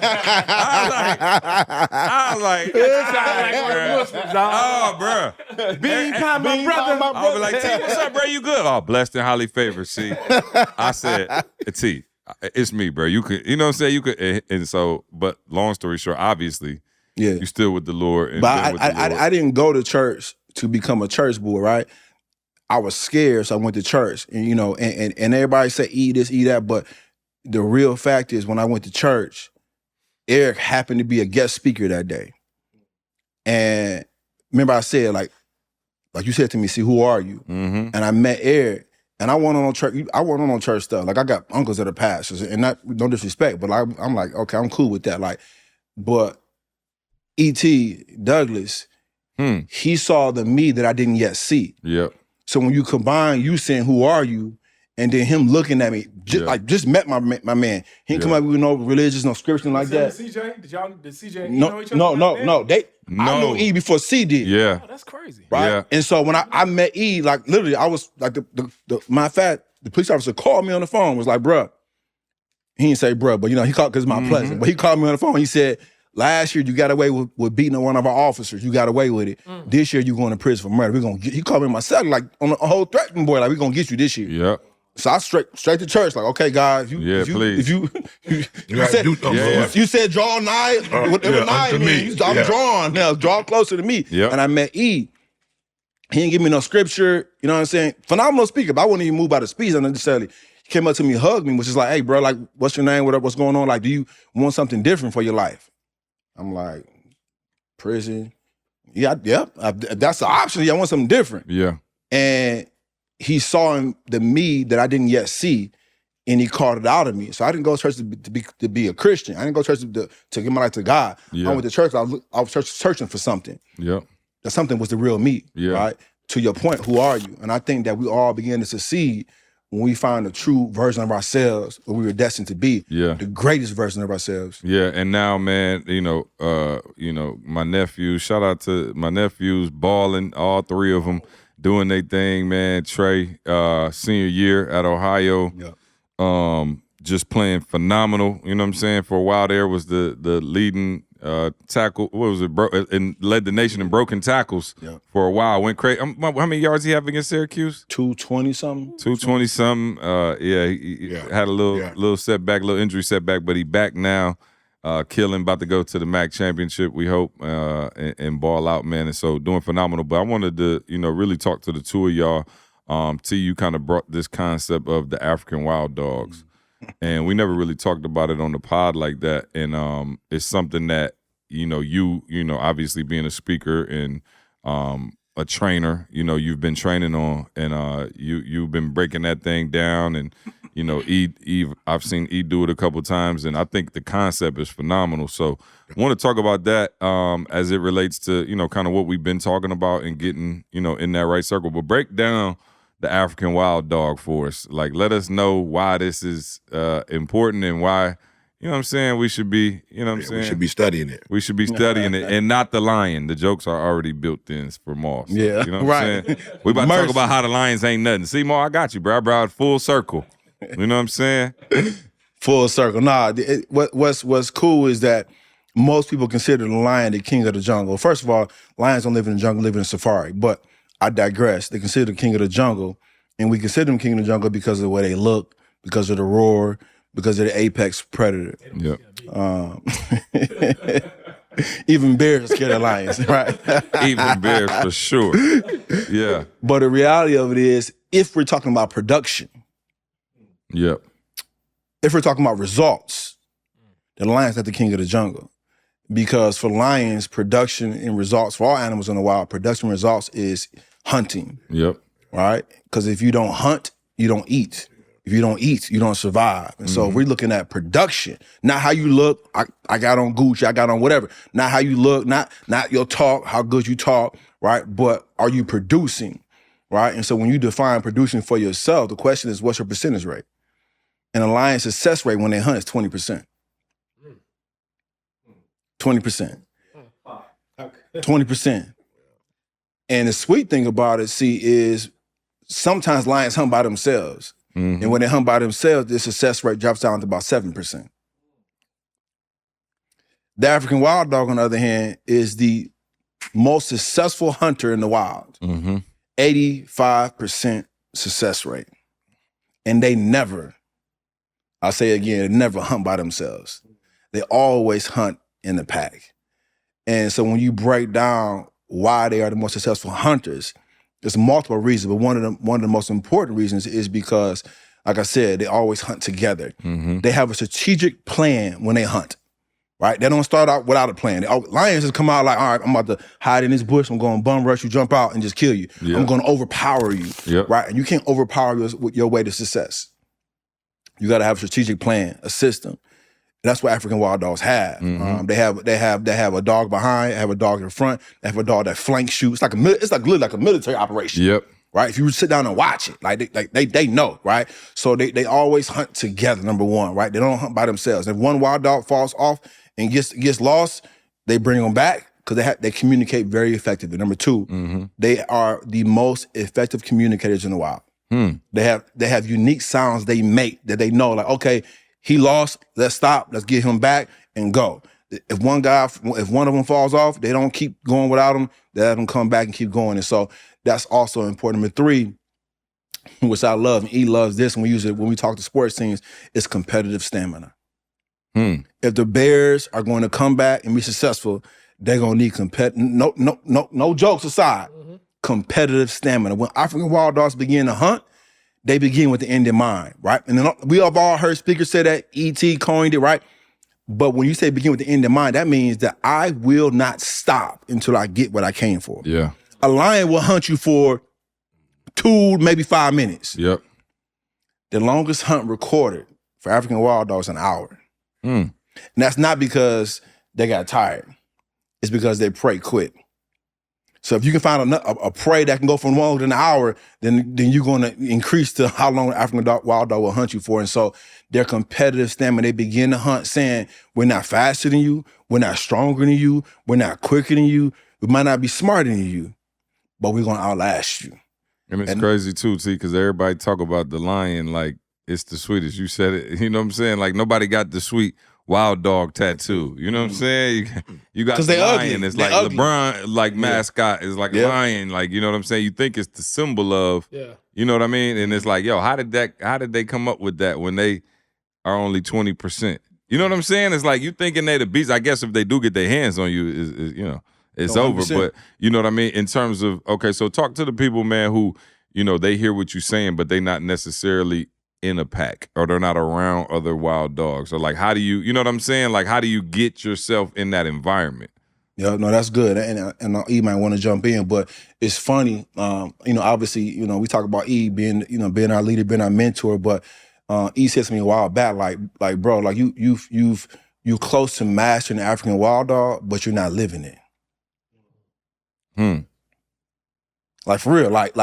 was like, oh, bro. Bean pie, my brother. I was like, T, what's up, bro? You good? Oh, blessed and highly favored, see. I said, T, it's me, bro. You could, you know what I'm saying? You could, and so, but long story short, obviously, you still with the Lord. And but I didn't go to church to become a church boy, right? I was scared, so I went to church. And, and everybody said, eat this, eat that. But the real fact is, when I went to church, Eric happened to be a guest speaker that day. And remember I said, like you said to me, see, who are you? Mm-hmm. And I met Eric, and I went on church. I went on church stuff. Like, I got uncles that are pastors, and not no disrespect, but I'm like, okay, I'm cool with that. Like, but E.T. Douglas, he saw the me that I didn't yet see. Yep. So when you combine you saying, who are you? And then him looking at me, just met my man. He didn't come up with no religious, no scripture like that. CJ? Did CJ know each other? No. I knew E before C did. Yeah. Oh, that's crazy. Right? Yeah. And so when I met E, like literally, I was like, the police officer called me on the phone, was like, bruh. He didn't say bruh, but he called because it's my pleasant. But he called me on the phone. He said, last year you got away with beating one of our officers. You got away with it. This year you going to prison for murder. He called me on my cell, like on a whole threatening boy, like, we're gonna get you this year. Yep. So I straight to church, like, okay, God, please. you said draw nigh, whatever nigh means, I'm drawn now, draw closer to me. Yep. And I met E. He didn't give me no scripture, you know what I'm saying? Phenomenal speaker, but I wouldn't even move by the speech unnecessarily. He came up to me, hugged me, was just like, hey, bro, like, what's your name? What's going on? Like, do you want something different for your life? I'm like, prison. Yeah, that's the option. Yeah, I want something different. Yeah. And he saw the me that I didn't yet see, and he called it out of me. So I didn't go to church to be a Christian. I didn't go to church to give my life to God. Yeah. I went to church. I was searching for something. Yep. That something was the real me. Yeah. Right. To your point, who are you? And I think that we all begin to succeed when we find the true version of ourselves, what we were destined to be. Yeah. The greatest version of ourselves. Yeah. And now, man, my nephews. Shout out to my nephews, balling, all three of them. Doing their thing, man. Trey, senior year at Ohio, just playing phenomenal. You know what I'm saying? For a while there was the leading tackle. What was it? And led the nation in broken tackles for a while. Went crazy. How many yards he have against Syracuse? 220 something. 220 something. He had a little setback, little injury setback, but he back now. Killing, about to go to the MAC championship, we hope, and ball out, man. And so doing phenomenal. But I wanted to, really talk to the two of y'all. T, you kind of brought this concept of the African wild dogs. And we never really talked about it on the pod like that. And it's something that, you obviously being a speaker and a trainer, you've been training on, and you've been breaking that thing down. And I've seen E do it a couple times, and I think the concept is phenomenal. So I want to talk about that as it relates to, kind of what we've been talking about and getting, in that right circle. But break down the African wild dog for us. Like, let us know why this is important and why, you know what I'm saying, we should be, We should be studying it. We should be studying it, and not the lion. The jokes are already built in for Moss. Yeah, you know what I'm saying? We about to talk about how the lions ain't nothing. See, Ma, I got you, bro. I brought it full circle. You know what I'm saying? Full circle. Nah, what's cool is that most people consider the lion the king of the jungle. First of all, lions don't live in the jungle, live in a safari. But I digress. They consider the king of the jungle, and we consider them king of the jungle because of the way they look, because of the roar, because of the apex predator. Yep. Even bears are scared of lions, right? Even bears for sure. Yeah. But the reality of it is, if we're talking about production, yep. If we're talking about results, the lion's not the king of the jungle. Because for lions, production and results, for all animals in the wild, production results is hunting. Yep. Right? Because if you don't hunt, you don't eat. If you don't eat, you don't survive. And so we're looking at production, not how you look. I got on Gucci, I got on whatever. Not how you look, not your talk, how good you talk, right? But are you producing, right? And so when you define producing for yourself, the question is, what's your percentage rate? And a lion's success rate when they hunt is 20%. 20%. 20%. And the sweet thing about it, see, is sometimes lions hunt by themselves. And when they hunt by themselves, their success rate drops down to about 7%. The African wild dog, on the other hand, is the most successful hunter in the wild. 85% success rate. And they never, I'll say again, never hunt by themselves. They always hunt in the pack. And so when you break down why they are the most successful hunters, there's multiple reasons, but one of the most important reasons is because, like I said, they always hunt together. They have a strategic plan when they hunt, right? They don't start out without a plan. Lions just come out like, all right, I'm about to hide in this bush, I'm going to bum rush you, jump out, and just kill you. I'm going to overpower you, right? And you can't overpower your way to success. You got to have a strategic plan, a system. And that's what African wild dogs have. They have a dog behind, have a dog in front, they have a dog that flanks you. It's like literally like a military operation. Right? If you sit down and watch it, like they know, right? So they always hunt together, number one, right? They don't hunt by themselves. If one wild dog falls off and gets lost, they bring them back because they communicate very effectively. Number two, they are the most effective communicators in the wild. They have unique sounds they make that they know, like, okay, he lost, let's stop, let's get him back and go. If one of them falls off, they don't keep going without him, they let him come back and keep going. And so that's also important. Number three, which I love, and E loves this, and we use it when we talk to sports teams, is competitive stamina. If the Bears are going to come back and be successful, they're going to need no jokes aside, competitive stamina. When African wild dogs begin to hunt, they begin with the end in mind, right? And then we have all heard speakers say that, E.T. coined it, right? But when you say begin with the end in mind, that means that I will not stop until I get what I came for. A lion will hunt you for 2, maybe 5 minutes. The longest hunt recorded for African wild dogs is an hour. And that's not because they got tired. It's because their prey quit. So if you can find a prey that can go for longer than an hour, then you're going to increase to how long African wild dog will hunt you for. And so their competitive stamina, they begin to hunt saying, we're not faster than you, we're not stronger than you, we're not quicker than you, we might not be smarter than you, but we're going to outlast you. And it's crazy too, T, because everybody talk about the lion like it's the sweetest. You said it, you know what I'm saying? Like nobody got the sweet wild dog tattoo. You know what I'm saying? You got the lion. Ugly. It's like LeBron, like mascot is like lion. Like, you know what I'm saying? You think it's the symbol of, you know what I mean? And it's like, yo, how did they come up with that when they are only 20%? You know what I'm saying? It's like you thinking they the beast. I guess if they do get their hands on you, is you know, it's 100%. Over. But you know what I mean? In terms of, okay, so talk to the people, man, who, you know, they hear what you're saying, but they not necessarily in a pack or they're not around other wild dogs. Or like, how do you know what I'm saying? Like, how do you get yourself in that environment? Yeah, no, that's good. And E might want to jump in, but it's funny. You know, obviously, you know, we talk about E being our leader, being our mentor, but E said to me a while back, like, bro, like you close to mastering the African wild dog, but you're not living it. Like for real, like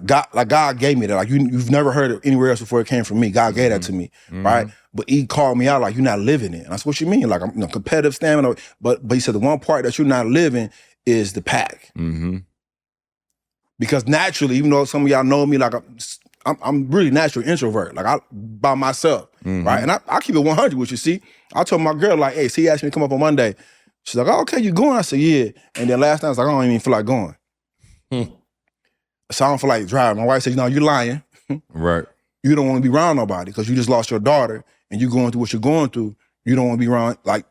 God gave me that. Like you've never heard it anywhere else before it came from me. God gave that to me, right? But he called me out like, you're not living it. And that's what you mean. Like, I'm competitive stamina. But he said the one part that you're not living is the pack. Because naturally, even though some of y'all know me, like I'm really naturally introvert. Like by myself, right? And I keep it 100 with you. See, I told my girl like, hey, he asked me to come up on Monday. She's like, oh, okay, you going? I said, yeah. And then last night I was like, I don't even feel like going. So I don't feel like driving. My wife said, you're lying. Right. You don't want to be around nobody because you just lost your daughter and you're going through what you're going through. You don't want to be around, like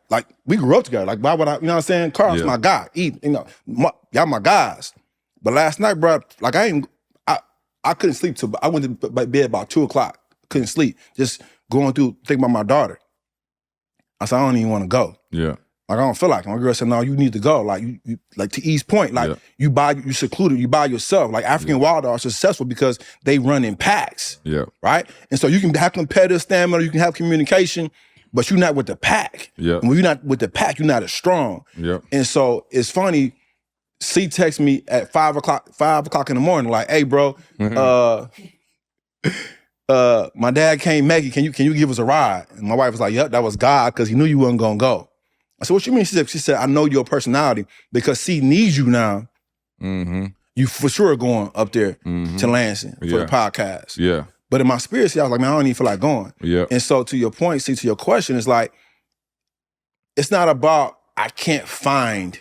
we grew up together. Like, why would I, you know what I'm saying? Carl's my guy. Y'all my guys. But last night, bro, like I couldn't sleep till, I went to bed about 2 o'clock. Couldn't sleep. Just going through, thinking about my daughter. I said, I don't even want to go. Yeah. Like, I don't feel like it. My girl said, no, you need to go. Like, you like to E's point, like you secluded, you by yourself. Like African wild dogs are successful because they run in packs. Yeah. Right? And so you can have competitive stamina, you can have communication, but you're not with the pack. Yeah. And when you're not with the pack, you're not as strong. Yeah. And so it's funny, C texts me at 5 o'clock in the morning, like, hey bro, my dad can't make it. Can you give us a ride? And my wife was like, yep, that was God, because he knew you wasn't gonna go. I said, what you mean? She said, I know your personality because C needs you now. You for sure going up there to Lansing for the podcast. Yeah. But in my spirit, see, I was like, man, I don't even feel like going. Yeah. And so to your point, see, to your question, it's like, it's not about I can't find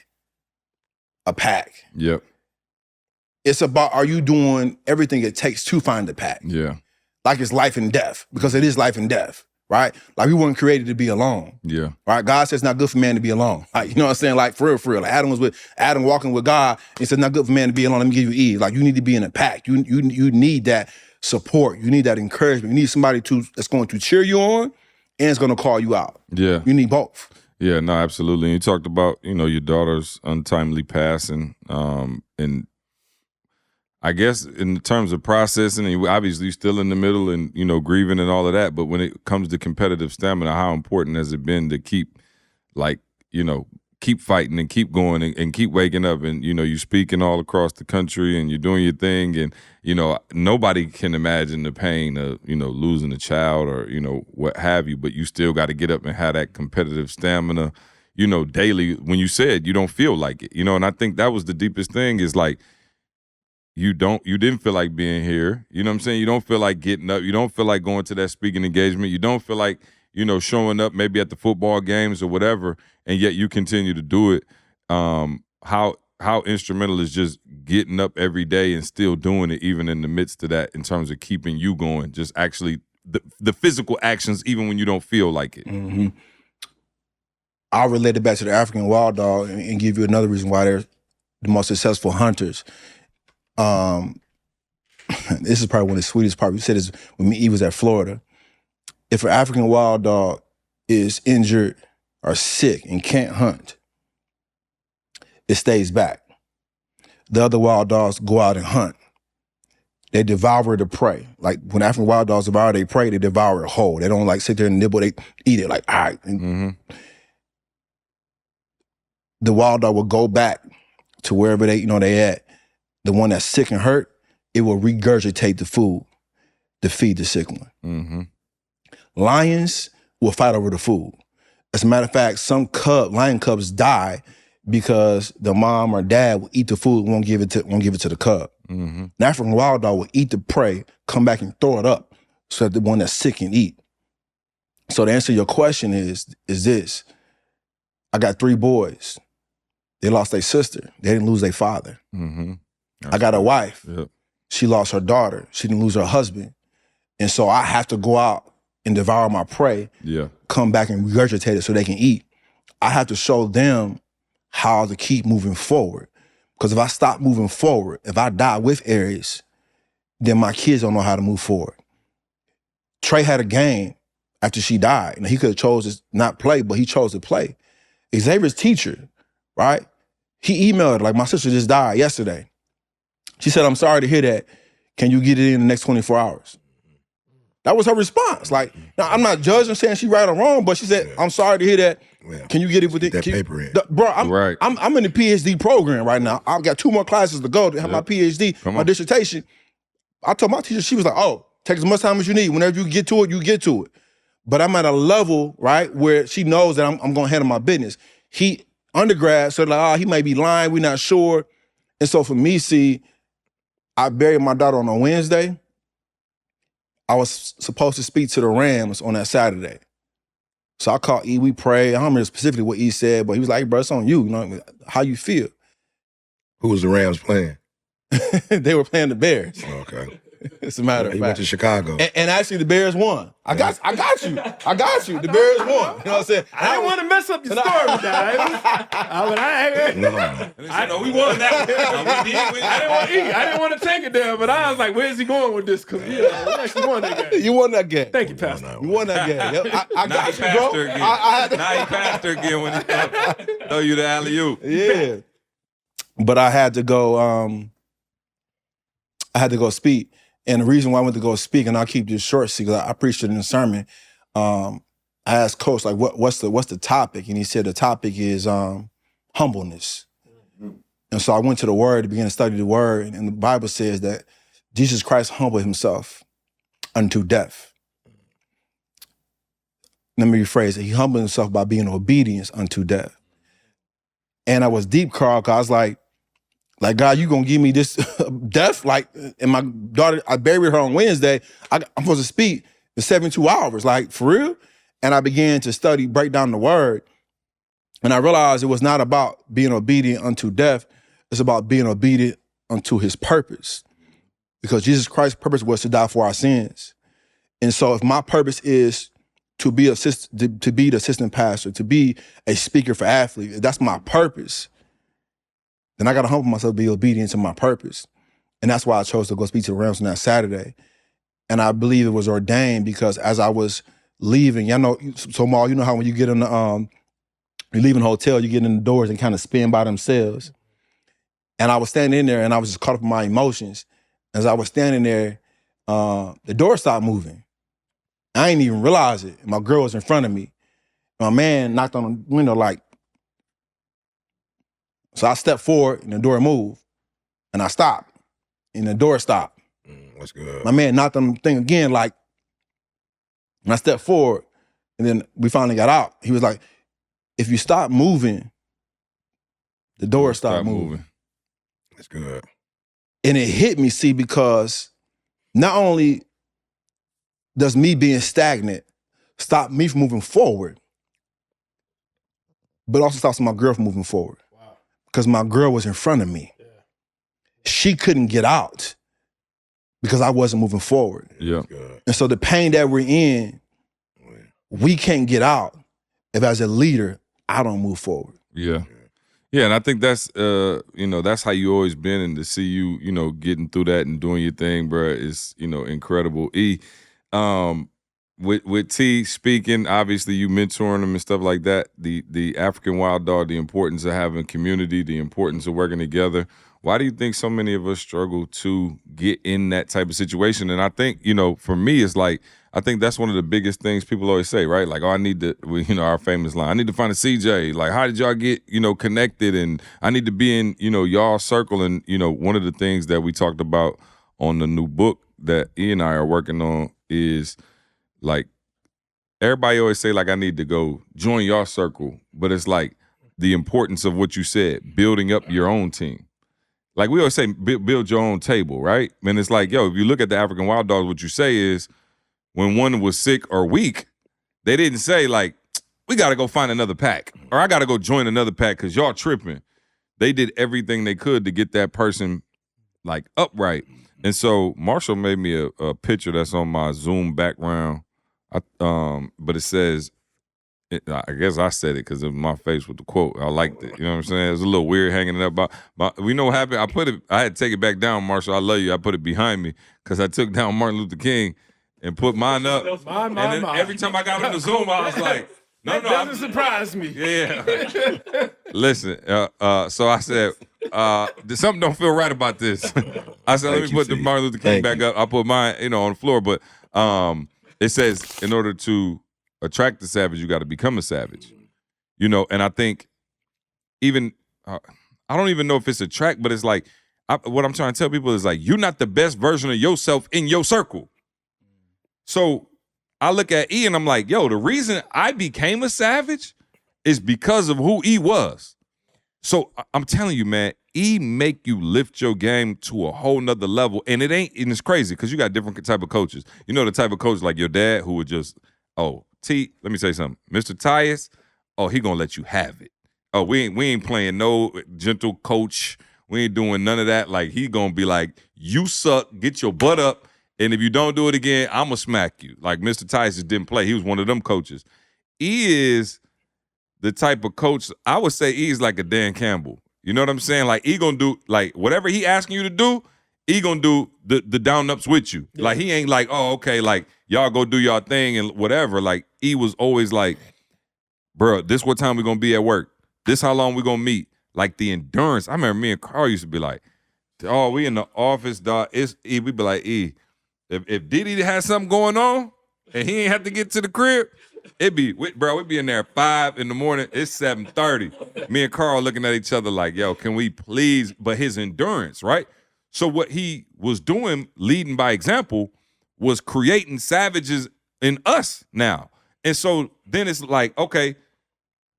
a pack. Yep. It's about, are you doing everything it takes to find the pack? Yeah. Like it's life and death, because it is life and death, right? Like we weren't created to be alone. Yeah. Right? God says it's not good for man to be alone. Like, you know what I'm saying? Like for real. Like Adam walking with God, he said, not good for man to be alone. Let me give you Eve. Like you need to be in a pack. You need that support. You need that encouragement. You need somebody that's going to cheer you on and is going to call you out. Yeah. You need both. Yeah, no, absolutely. And you talked about, your daughter's untimely passing, and I guess in terms of processing, and obviously you're still in the middle and, grieving and all of that, but when it comes to competitive stamina, how important has it been to keep fighting and keep going and keep waking up and, you're speaking all across the country and you're doing your thing and, nobody can imagine the pain of, losing a child or, what have you, but you still got to get up and have that competitive stamina, daily when you said you don't feel like it, and I think that was the deepest thing is like, you didn't feel like being here. You know what I'm saying? You don't feel like getting up. You don't feel like going to that speaking engagement. You don't feel like, showing up maybe at the football games or whatever, and yet you continue to do it. How instrumental is just getting up every day and still doing it even in the midst of that in terms of keeping you going, just actually the physical actions even when you don't feel like it. Mm-hmm. I'll relate it back to the African wild dog and give you another reason why they're the most successful hunters. This is probably one of the sweetest parts. We said this when Eve was at Florida. If an African wild dog is injured or sick and can't hunt, it stays back. The other wild dogs go out and hunt. They devour the prey. Like when African wild dogs devour their prey, they devour it whole. They don't like sit there and nibble, they eat it like, all right. Mm-hmm. The wild dog will go back to wherever they at. The one that's sick and hurt, it will regurgitate the food to feed the sick one. Mm-hmm. Lions will fight over the food. As a matter of fact, some lion cubs die because the mom or dad will eat the food, won't give it to the cub. Mm-hmm. An African wild dog will eat the prey, come back and throw it up so that the one that's sick can eat. So to answer your question is this. I got 3 boys. They lost their sister. They didn't lose their father. Mm-hmm. I got a wife. Yep. She lost her daughter. She didn't lose her husband. And so I have to go out and devour my prey, come back and regurgitate it so they can eat. I have to show them how to keep moving forward. Because if I stop moving forward, if I die with Aries, then my kids don't know how to move forward. Trey had a game after she died. And he could have chose to not play, but he chose to play. Xavier's teacher, right? He emailed, like, my sister just died yesterday. She said, I'm sorry to hear that. Can you get it in the next 24 hours? That was her response. Like, now I'm not judging saying she right or wrong, but she said, I'm sorry to hear that. Yeah. Can you get it with that paper in? Bro, I'm in the PhD program right now. I've got 2 more classes to go to have my PhD, my dissertation. I told my teacher, she was like, oh, take as much time as you need. Whenever you get to it, you get to it. But I'm at a level, right, where she knows that I'm going to handle my business. He, undergrad, so like, he may be lying, we're not sure. And so for me, see, I buried my daughter on a Wednesday. I was supposed to speak to the Rams on that Saturday. So I called E, we prayed. I don't remember specifically what E said, but he was like, hey, bro, it's on you. You know, how you feel? Who was the Rams playing? They were playing the Bears. Okay. It's a matter of fact. He went to Chicago. And actually, the Bears won. I got you. The Bears won. You know what I'm saying? I didn't want to mess up your story with that. No, we won that. I didn't want to take it there, but I was like, where's he going with this? Because we actually won that game. You won that game. Thank you, Pastor. You won that game. Yep. I got you, bro. Now he pastor again when he throw you the alley-oop. Yeah. But I had to go speak. And the reason why I went to go speak, and I'll keep this short, see, because I preached it in the sermon. I asked Coach, like, what's the topic? And he said the topic is humbleness. Mm-hmm. And so I went to the Word to begin to study the Word, and the Bible says that Jesus Christ humbled himself unto death. Let me rephrase it. He humbled himself by being obedient unto death. And I was deep, Carl, because I was like, Like, God, you gonna give me this death? Like, and my daughter, I buried her on Wednesday. I'm supposed to speak in 72 hours. Like, for real? And I began to study, break down the word. And I realized it was not about being obedient unto death. It's about being obedient unto his purpose. Because Jesus Christ's purpose was to die for our sins. And so if my purpose is to be the assistant pastor, to be a speaker for athletes, if that's my purpose, then I got to humble myself to be obedient to my purpose. And that's why I chose to go speak to the Rams on that Saturday. And I believe it was ordained because as I was leaving, y'all know, so Mal, you know how when you get in the, you leave in a hotel, you get in the doors and kind of spin by themselves. And I was standing in there and I was just caught up in my emotions. As I was standing there, the door stopped moving. I didn't even realize it. My girl was in front of me. My man knocked on the window like, so I stepped forward and the door moved. And I stopped and the door stopped. That's good. My man knocked on the thing again like, and I stepped forward and then we finally got out. He was like, if you stop moving, the door stopped moving. That's good. And it hit me, see, because not only does me being stagnant stop me from moving forward, but also stops my girl from moving forward. Wow. Because my girl was in front of me. Yeah. She couldn't get out because I wasn't moving forward. Yeah. And so the pain that we're in, we can't get out if as a leader, I don't move forward. Yeah. Yeah, and I think that's that's how you always been, and to see you, getting through that and doing your thing, bro, is, incredible. With T speaking, obviously you mentoring him and stuff like that, the African wild dog, the importance of having community, the importance of working together. Why do you think so many of us struggle to get in that type of situation? And I think, for me, it's like, I think that's one of the biggest things people always say, right? Like, I need to, our famous line, I need to find a CJ. Like, how did y'all get, connected? And I need to be in, y'all's circle. And, one of the things that we talked about on the new book that E and I are working on is, like, everybody always say, like, I need to go join y'all circle. But it's like the importance of what you said, building up your own team. Like, we always say, build your own table, right? And it's like, if you look at the African Wild Dogs, what you say is, when one was sick or weak, they didn't say, like, we got to go find another pack, or I got to go join another pack because y'all tripping. They did everything they could to get that person, like, upright. And so Marshall made me a picture that's on my Zoom background, but it says, I guess I said it because it was my face with the quote. I liked it. You know what I'm saying? It was a little weird hanging it up. But we know what happened. I had to take it back down, Marshall. I love you. I put it behind me because I took down Martin Luther King and put mine up. And then every time I got on the Zoom, I was like, no. That doesn't surprise me. Yeah. Listen, so I said, something don't feel right about this. I said, let me put the Martin Luther King back up. I put mine, on the floor. But it says, in order to attract the savage, you got to become a savage. And I think even, I don't even know if it's attract, but it's like, what I'm trying to tell people is like, you're not the best version of yourself in your circle. So I look at E and I'm like, the reason I became a savage is because of who E was. So I'm telling you, man, E make you lift your game to a whole nother level. And it's crazy because you got different type of coaches. The type of coach like your dad who would just, T, let me say something. Mr. Tyus, he gonna let you have it. We ain't playing no gentle coach. We ain't doing none of that. Like, he gonna be like, you suck, get your butt up. And if you don't do it again, I'm going to smack you. Like, Mr. Tyson didn't play. He was one of them coaches. E is the type of coach, I would say E is like a Dan Campbell. You know what I'm saying? Like, E going to do, like, whatever he asking you to do, E going to do the down-ups with you. Yeah. Like, he ain't like, okay, like, y'all go do y'all thing and whatever. Like, E was always like, bro, this what time we going to be at work. This how long we going to meet. Like, the endurance. I remember me and Carl used to be like, we in the office, dog. It's E. We be like, E, If Diddy had something going on and he ain't have to get to the crib, we'd be in there at 5 in the morning. It's 7:30. Me and Carl looking at each other like, can we please? But his endurance, right? So what he was doing, leading by example, was creating savages in us now. And so then it's like, okay,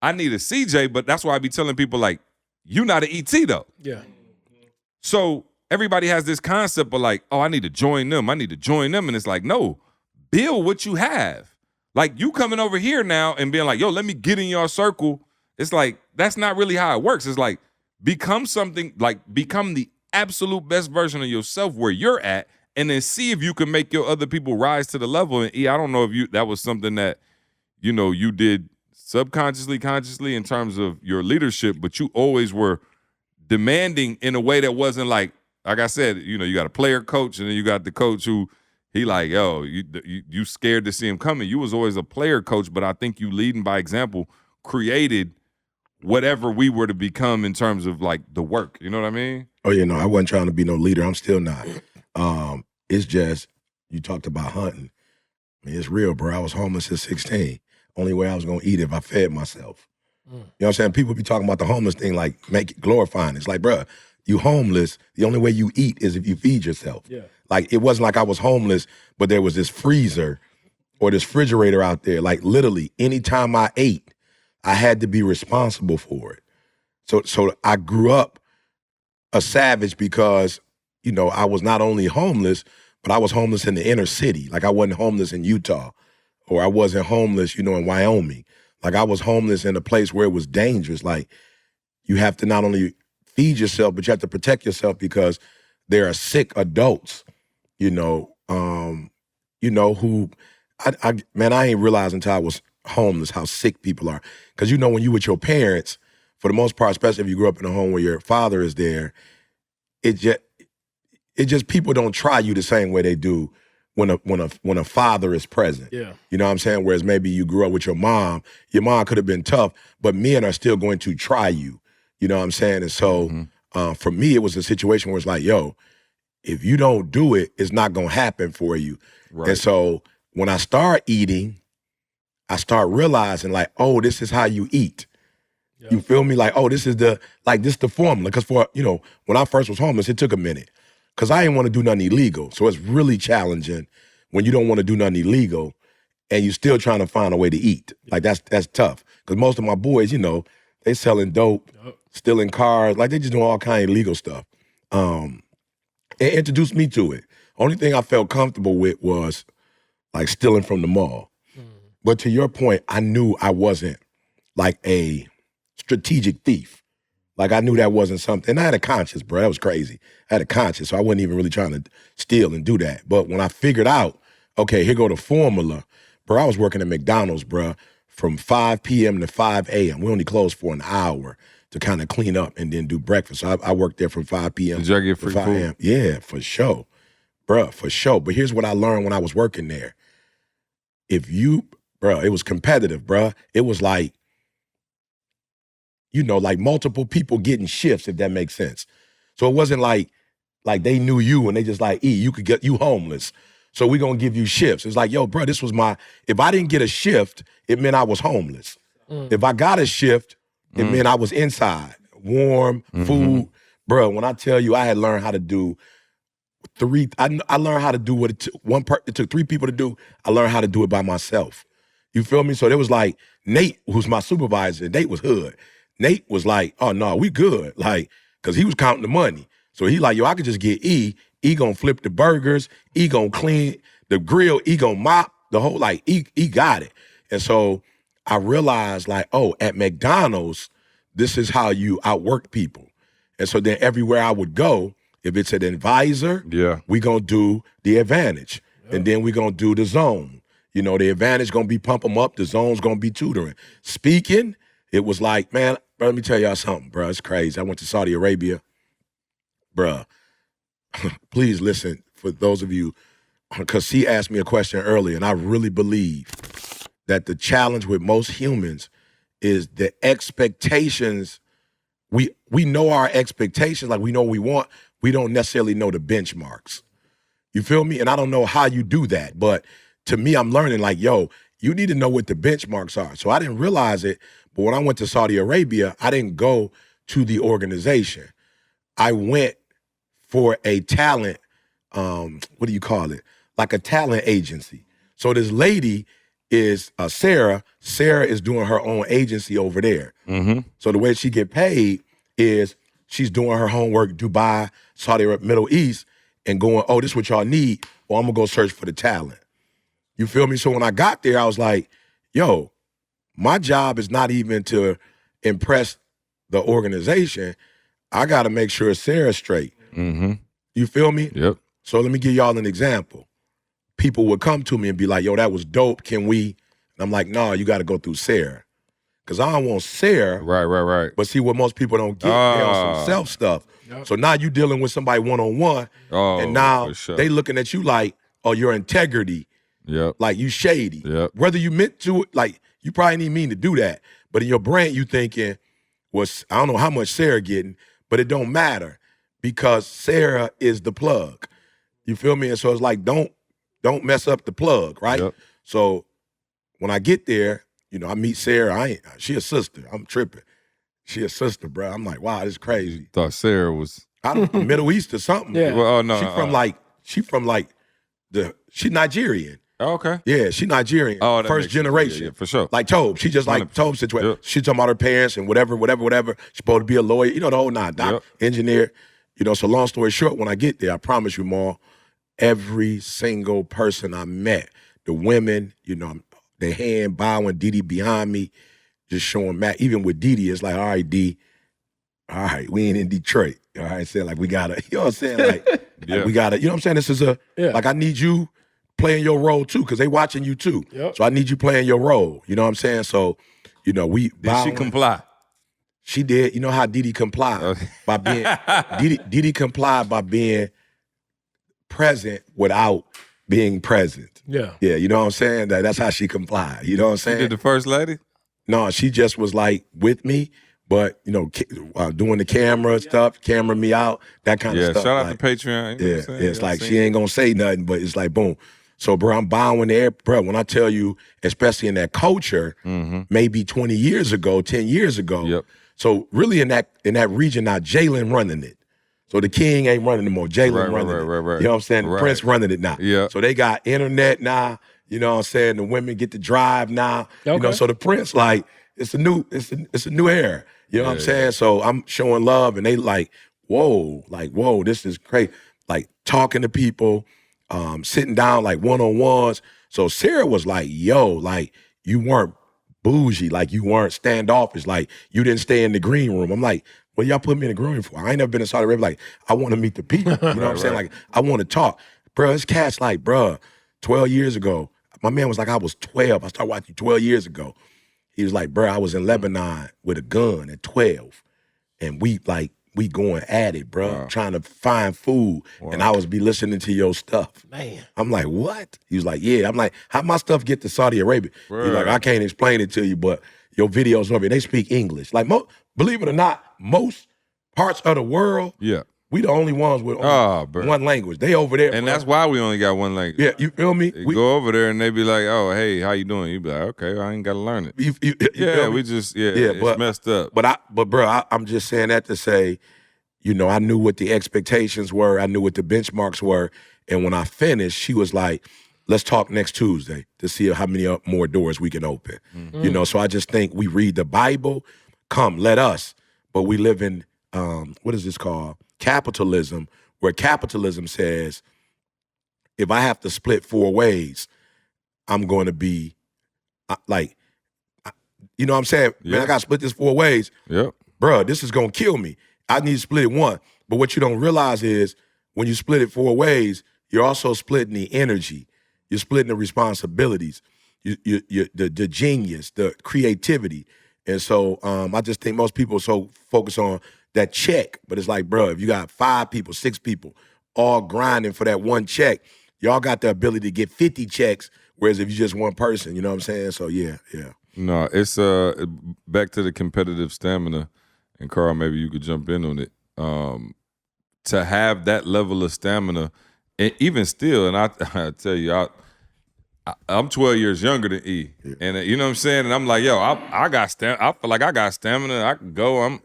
I need a CJ, but that's why I be telling people like, you not an ET though. Yeah. So everybody has this concept of like, oh, I need to join them. I need to join them. And it's like, no, build what you have. Like you coming over here now and being like, yo, let me get in your circle. It's like, that's not really how it works. It's like, become something, like become the absolute best version of yourself where you're at, and then see if you can make your other people rise to the level. And I don't know if that was something that, you did subconsciously, consciously in terms of your leadership, but you always were demanding in a way that wasn't like I said, you got a player coach, and then you got the coach who he like, yo, you scared to see him coming. You was always a player coach, but I think you leading by example created whatever we were to become in terms of like the work. You know what I mean? Oh, yeah, no, I wasn't trying to be no leader. I'm still not. It's just, you talked about hunting. I mean, it's real, bro. I was homeless at 16. Only way I was going to eat if I fed myself. You know what I'm saying? People be talking about the homeless thing like make it glorifying. It's like, bro, you homeless, the only way you eat is if you feed yourself. Yeah. Like, it wasn't like I was homeless, but there was this freezer or this refrigerator out there. Like, literally, anytime I ate, I had to be responsible for it. So I grew up a savage because, I was not only homeless, but I was homeless in the inner city. Like, I wasn't homeless in Utah, or I wasn't homeless, in Wyoming. Like, I was homeless in a place where it was dangerous. Like, you have to not only feed yourself, but you have to protect yourself because there are sick adults, who, man, I ain't realized until I was homeless how sick people are. Because, when you with your parents, for the most part, especially if you grew up in a home where your father is there, it just people don't try you the same way they do when a father is present. Yeah. You know what I'm saying? Whereas maybe you grew up with your mom could have been tough, but men are still going to try you. You know what I'm saying? And so for me, it was a situation where it's like, yo, if you don't do it, it's not going to happen for you. Right. And so when I start eating, I start realizing like, oh, this is how you eat. Yep. You feel me? Like, oh, this is the formula. Because for, when I first was homeless, it took a minute. Because I didn't want to do nothing illegal. So it's really challenging when you don't want to do nothing illegal and you're still trying to find a way to eat. Like, that's tough. Because most of my boys, they selling dope, stealing cars. Like, they just doing all kind of illegal stuff. It introduced me to it. Only thing I felt comfortable with was, like, stealing from the mall. But to your point, I knew I wasn't, like, a strategic thief. Like, I knew that wasn't something. And I had a conscience, bro. That was crazy. I had a conscience, so I wasn't even really trying to steal and do that. But when I figured out, okay, here go the formula, bro, I was working at McDonald's, bro, from 5 p.m. to 5 a.m. We only closed for an hour to kind of clean up and then do breakfast. So I worked there from 5 p.m. Did y'all get free food? Yeah, for sure. Bro, for sure. But here's what I learned when I was working there. It was competitive, bro. It was like, like multiple people getting shifts, if that makes sense. So it wasn't like they knew you and they just like, you could get you homeless. So we're going to give you shifts. It's like, yo, bro, this was if I didn't get a shift, it meant I was homeless. If I got a shift, it meant I was inside, warm, food. Bro, when I tell you I had learned how to do I learned how to do what it took. It took 3 people to do. I learned how to do it by myself. You feel me? So there was like Nate, who's my supervisor. Nate was hood. Nate was like, oh, no, we good. Like, because he was counting the money. So he like, yo, I could just get E. E gonna flip the burgers. E gonna clean the grill. E gonna mop the whole, like, E got it. And so I realized like, oh, at McDonald's, this is how you outwork people. And so then everywhere I would go, if it's an advisor, we gonna do the advantage. And then we gonna do the zone. The advantage gonna be pump them up. The zone's gonna be tutoring. Speaking, it was like, man, bro, let me tell y'all something, bro. It's crazy. I went to Saudi Arabia. Bro, please listen for those of you, because she asked me a question earlier, and I really believe that the challenge with most humans is the expectations. We know our expectations, like we know what we want. We don't necessarily know the benchmarks. You feel me? And I don't know how you do that, but to me, I'm learning like, yo, you need to know what the benchmarks are. So I didn't realize it, but when I went to Saudi Arabia, I didn't go to the organization. I went for a talent, what do you call it? Like a talent agency. So this lady is Sarah. Sarah is doing her own agency over there. So the way she get paid is she's doing her homework, Dubai, Saudi Arabia, Middle East, and going, oh, this is what y'all need, or I'm gonna go search for the talent. You feel me? So when I got there, I was like, yo, my job is not even to impress the organization. I gotta make sure Sarah's straight. Mm-hmm. You feel me? Yep. So let me give y'all an example. People would come to me and be like, yo, that was dope. Can we? And I'm like, no, you gotta go through Sarah. Because I don't want Sarah. Right. But see what most people don't get, they on some self stuff. Yep. So now you dealing with somebody one-on-one, and now they looking at you like, oh, your integrity. Yep. Like you shady. Yep. Whether you meant to it, like you probably didn't mean to do that. But in your brain, you thinking, well, I don't know how much Sarah getting, but it don't matter because Sarah is the plug. You feel me? And so it's like, don't mess up the plug, right? Yep. So when I get there, you know, I meet Sarah. She a sister. I'm tripping. She a sister, bro. I'm like, wow, this is crazy. Thought Sarah was Middle East or something. Yeah. Well, oh no. She Nigerian. Oh, okay. Yeah, she Nigerian. Oh, that first makes generation. sense. Yeah, for sure. Like Tobe. She just like 100%. Tobe situation. Yep. She talking about her parents and whatever. She's supposed to be a lawyer. You know, the whole nine. Doc, engineer. You know, so long story short, when I get there, I promise you, Maul, every single person I met, the women, you know, they hand bowing, Didi behind me, just showing Matt. Even with Didi, it's like, all right, D, all right, we ain't in Detroit. All right, saying like we gotta, you know what I'm saying? Like, like we gotta, you know what I'm saying? This is like I need you playing your role too, because they watching you too. Yep. So I need you playing your role. You know what I'm saying? So, you know, Did she comply? She did. You know how Didi complied by being Didi complied by being present without being present. Yeah. Yeah, you know what I'm saying? That's how she complied. You know what I'm saying? She did the first lady? No, she just was like with me, but you know, doing the camera stuff, camera me out, that kind of stuff. Yeah, shout out like, to Patreon. You know what I'm it's like she ain't gonna say nothing, but it's like boom. So, bro, I'm bowing there, bro. When I tell you, especially in that culture, maybe 20 years ago, 10 years ago. Yep. So really in that region now, Jalen running it. So the king ain't running anymore. Jalen running it. Right. You know what I'm saying? The Prince running it now. Yeah. So they got internet now. You know what I'm saying? The women get to drive now. Okay. You know, so the Prince, like, it's a new era. You know what I'm saying? So I'm showing love and they like, whoa, this is crazy. Like talking to people, sitting down like one-on-ones. So Sarah was like, yo, like you weren't bougie, like you weren't standoffish, like you didn't stay in the green room. I'm like, what y'all put me in the green room for? I ain't never been in Saudi Arabia. Like, I want to meet the people. You know what I'm saying? Like, I want to talk. Bro, this cat's like, bro, 12 years ago, my man was like, I was 12. I started watching 12 years ago. He was like, bro, I was in Lebanon with a gun at 12. And we going at it, bro, trying to find food. And I was be listening to your stuff. Man. I'm like, what? He was like, yeah. I'm like, how my stuff get to Saudi Arabia? He's like, I can't explain it to you, but your videos over here, they speak English. Like, believe it or not, most parts of the world, we the only ones with one language. They over there. And that's why we only got one language. Yeah, you feel me? We go over there and they be like, oh, hey, how you doing? You be like, okay, I ain't got to learn it. It's messed up. But bro, I'm just saying that to say, you know, I knew what the expectations were. I knew what the benchmarks were. And when I finished, she was like, let's talk next Tuesday to see how many more doors we can open. You know, so I just think we read the Bible, come, let us. But we live in, what is this called? Capitalism, where capitalism says, if I have to split 4 ways, I'm going to be you know what I'm saying? Man, I got to split this 4 ways. Bro, this is going to kill me. I need to split it 1. But what you don't realize is when you split it 4 ways, you're also splitting the energy. You're splitting the responsibilities, the genius, the creativity. And so I just think most people so focus on that check. But it's like, bro, if you got 5 people, 6 people all grinding for that 1 check, y'all got the ability to get 50 checks, whereas if you're just 1 person, you know what I'm saying? So, yeah. No, it's back to the competitive stamina. And Carl, maybe you could jump in on it. To have that level of stamina, and even still, and I tell you, I'm 12 years younger than E, and you know what I'm saying. And I'm like, yo, I got stamina. I feel like I got stamina. I can go.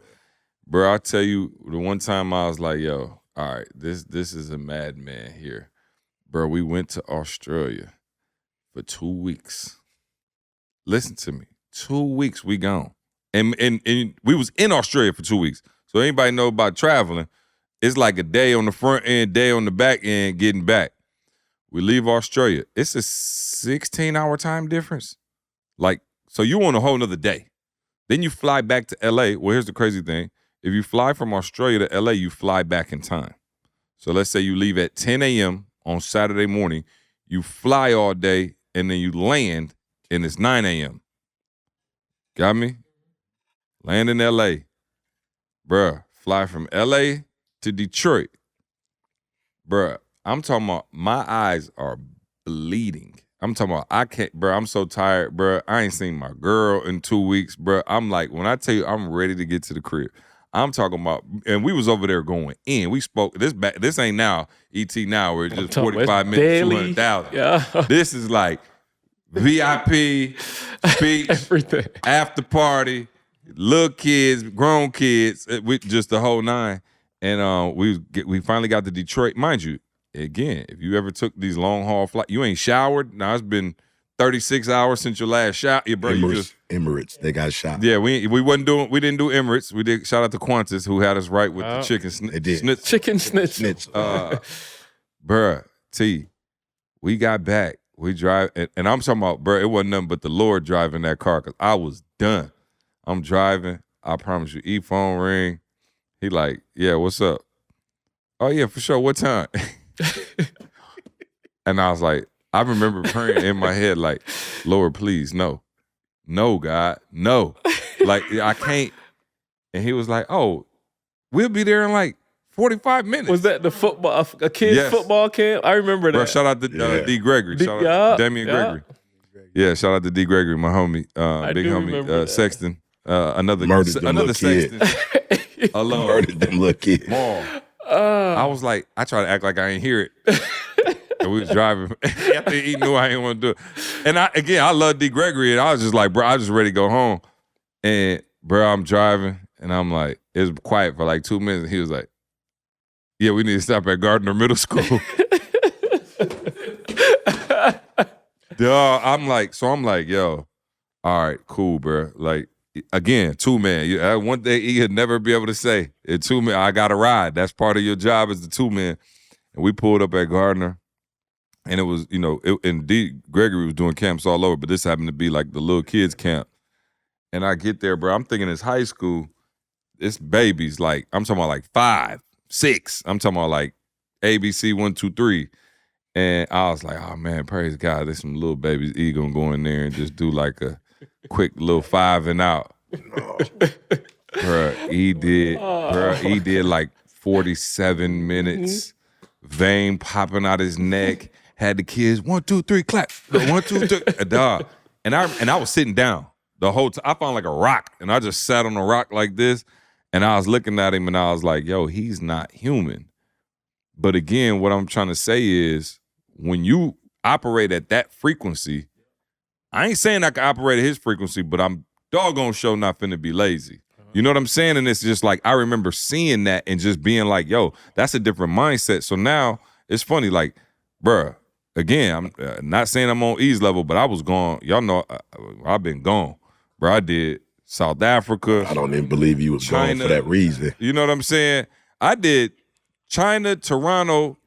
Bro. I tell you, the one time I was like, yo, all right, this is a madman here, bro. We went to Australia for 2 weeks. Listen to me, 2 weeks we gone. And we was in Australia for 2 weeks. So anybody know about traveling, it's like a day on the front end, day on the back end getting back. We leave Australia. It's a 16-hour time difference. Like, so you on a whole nother day. Then you fly back to LA. Well, here's the crazy thing. If you fly from Australia to LA, you fly back in time. So let's say you leave at 10 a.m. on Saturday morning. You fly all day, and then you land, and it's 9 a.m. Got me? Land in L.A. Bruh, fly from L.A. to Detroit. Bruh, I'm talking about my eyes are bleeding. I'm talking about I can't, bruh, I'm so tired, bruh. I ain't seen my girl in 2 weeks, bruh. I'm like, when I tell you I'm ready to get to the crib, I'm talking about, and we was over there going in. We spoke, this ain't now, ET now, where it's just 45 minutes, 200,000. Yeah. This is like VIP, speech, Everything. after party, little kids, grown kids, with just the whole nine. And we finally got to Detroit. Mind you, again, if you ever took these long haul flights, you ain't showered. Now it's been 36 hours since your last shower. Yeah, bro, Emirates, they got shot. Yeah, we didn't do Emirates. We did. Shout out to Qantas who had us right with the chicken snitch. Chicken snitch. Bruh, T, we got back. We drive, and I'm talking about, bruh, it wasn't nothing but the Lord driving that car because I was done. I'm driving. I promise you, phone ring. He like, yeah, what's up? Oh, yeah, for sure. What time? And I was like, I remember praying in my head like, Lord, please, no. No, God, no. Like, I can't. And he was like, oh, we'll be there in like 45 minutes. Was that the football, a kid's football camp? I remember that. Bro, shout out to D. Gregory. Shout out to Damian Gregory. Yeah, shout out to D. Gregory, my homie, big homie, Sexton. Another Sexton. Alone. Murdered them little kids. I was like, I try to act like I ain't hear it. And we was driving. After he knew I didn't want to do it. And I love D. Gregory, and I was just like, bro, I was just ready to go home. And bro, I'm driving, and I'm like, it was quiet for like 2 minutes. And he was like, yeah, we need to stop at Gardner Middle School. I'm like, yo, all right, cool, bro. Like, again, 2-man. One day he'd never be able to say, 2-man, I got to ride. That's part of your job as the 2-man. And we pulled up at Gardner, and it was, and D. Gregory was doing camps all over, but this happened to be like the little kids camp. And I get there, bro. I'm thinking it's high school. It's babies, like, I'm talking about like 5, 6. I'm talking about like ABC 1, 2, 3. And I was like, oh man, praise God, there's some little babies. He gonna go in there and just do like a quick little 5 and out. Bruh, he did like 47 minutes, vein popping out his neck, had the kids 1, 2, 3, clap. 1, 2, 3, dog. And I was sitting down the whole time. I found like a rock, and I just sat on a rock like this, and I was looking at him, and I was like, yo, he's not human. But again, what I'm trying to say is, when you operate at that frequency, I ain't saying I can operate at his frequency, but I'm doggone sure not finna be lazy. You know what I'm saying? And it's just like, I remember seeing that and just being like, yo, that's a different mindset. So now it's funny, like, bruh, again, I'm not saying I'm on E's level, but I was gone. Y'all know I've been gone. Bro, I did South Africa. I don't even believe you was China, gone for that reason. You know what I'm saying? I did China, Toronto,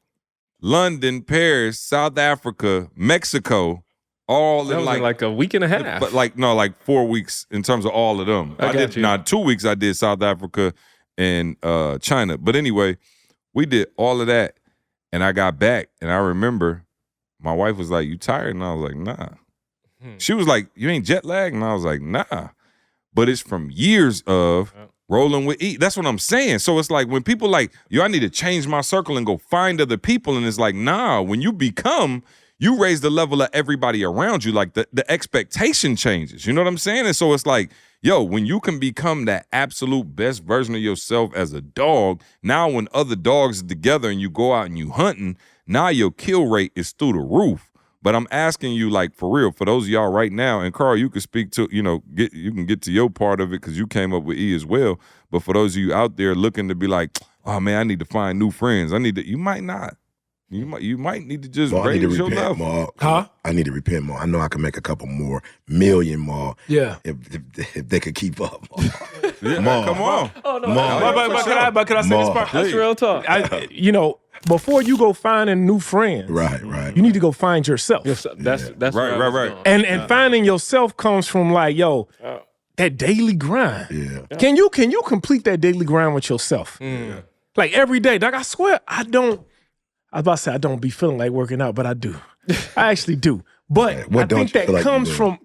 London, Paris, South Africa, Mexico, all that in was like a week and a half. But like 4 weeks in terms of all of them. I did 2 weeks I did South Africa and China. But anyway, we did all of that, and I got back, and I remember my wife was like, you tired? And I was like, nah. She was like, you ain't jet lagged? And I was like, nah. But it's from years of rolling with E. That's what I'm saying. So it's like when people like, yo, I need to change my circle and go find other people. And it's like, nah, when you become, you raise the level of everybody around you. Like the expectation changes. You know what I'm saying? And so it's like, yo, when you can become that absolute best version of yourself as a dog, now when other dogs are together and you go out and you hunting, now your kill rate is through the roof. But I'm asking you, like, for real, for those of y'all right now, and Carl, you can speak to, you can get to your part of it because you came up with E as well. But for those of you out there looking to be like, oh man, I need to find new friends. You might not. You might need to just raise your level. More. Huh? I need to repent more. I know I can make a couple more million more. Yeah. If they could keep up. Yeah, Mom. come on. Oh no. Mom. But can I say this part? That's real talk. Before you go finding new friends, Right. you need to go find yourself. That's Right. And finding yourself comes from like, that daily grind. Yeah. Can you complete that daily grind with yourself? Like every day. Like I swear, I was about to say I don't be feeling like working out, but I do. I actually do. But What I don't think you that feel like comes you from,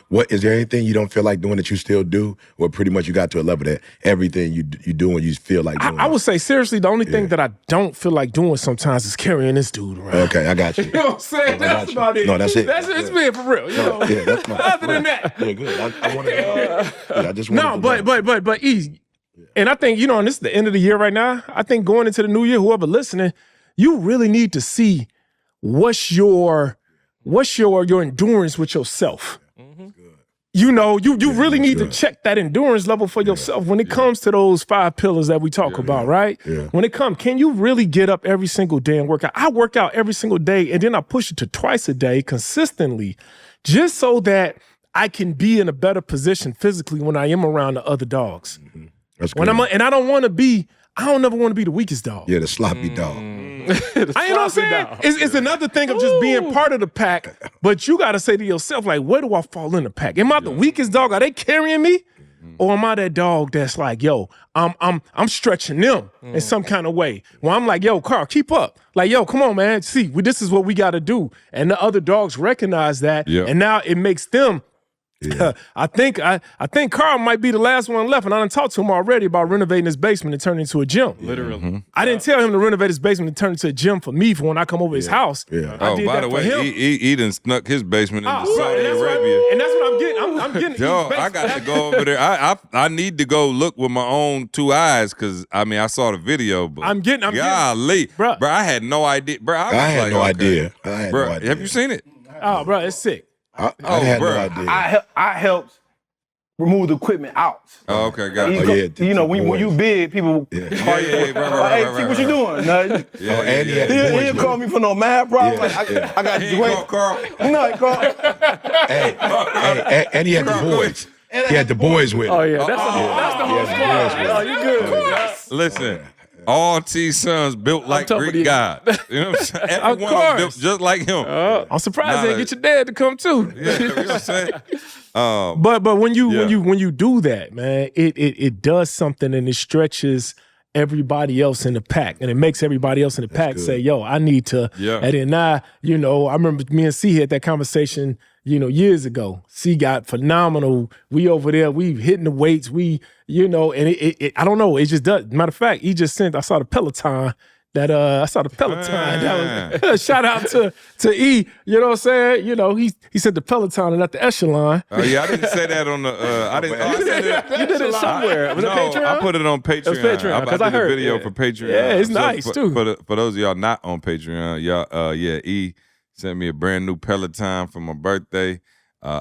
What is there anything you don't feel like doing that you still do, or pretty much you got to a level that everything you do and you feel like doing? I would say seriously, the only thing that I don't feel like doing sometimes is carrying this dude around. Okay, I got you. You know what I'm saying? That's about it. No, that's it. It's being for real. You know? Yeah, that's my. Other than that, Yeah, good. I want to. I just want no, but easy. And I think and this is the end of the year right now. I think going into the new year, whoever listening, you really need to see what's your endurance with yourself. You really need to check that endurance level for yourself when it comes to those 5 pillars that we talk about, right? Yeah. When it comes, can you really get up every single day and work out? I work out every single day and then I push it to twice a day consistently just so that I can be in a better position physically when I am around the other dogs. That's good. I don't want to be, I don't never want to be the weakest dog. Yeah, the sloppy dog. You know what I'm saying? It's another thing of just being part of the pack, but you got to say to yourself, like, where do I fall in the pack? Am I the weakest dog? Are they carrying me? Or am I that dog that's like, I'm stretching them in some kind of way? Well, I'm like, Carl, keep up. Like, come on, man. See, this is what we got to do. And the other dogs recognize that, and now it makes them. Yeah. I think Carl might be the last one left, and I done talked to him already about renovating his basement and turning it into a gym. Literally. I didn't tell him to renovate his basement and turn it into a gym for me for when I come over his house. Yeah. I did by that the for him. way, he done snuck his basement into Saudi and Arabia. and that's what I'm getting. I'm getting Yo, his basement. I got to go over there. I need to go look with my own 2 eyes because I saw the video. But I'm getting, bro, I had no idea, bro. I had no idea. Have you seen it? Oh, bro, it's sick. I had no idea. I helped remove the equipment out. Oh, okay, got it. When you big, people call you. Hey, what you doing? Nothing. And he didn't call me for no mad problem. I got Dwayne. Carl. No, he called. And he had the boys. He had the boys with him. Oh yeah, that's the whole squad. Oh, you good? Listen. All T's sons built like Greek God. You know what I'm saying? Everyone built just like him. I'm surprised they didn't get your dad to come too. Yeah, you know what I'm saying? But when you do that, man, it does something and it stretches everybody else in the pack, and it makes everybody else in the pack say, I need to. Yeah. And then I remember me and C had that conversation, years ago. C got phenomenal. We over there, we hitting the weights, and it I don't know, it just does. Matter of fact, he just sent, I saw the Peloton. That that was shout out to E, you know what I'm saying? He said the Peloton and not the Echelon. Oh yeah, I didn't say that on the I didn't you did it somewhere. Was it Patreon? I put it on Patreon. It was Patreon, because I heard a video for Patreon. Yeah, it's nice too. For those of y'all not on Patreon, y'all E sent me a brand new Peloton for my birthday.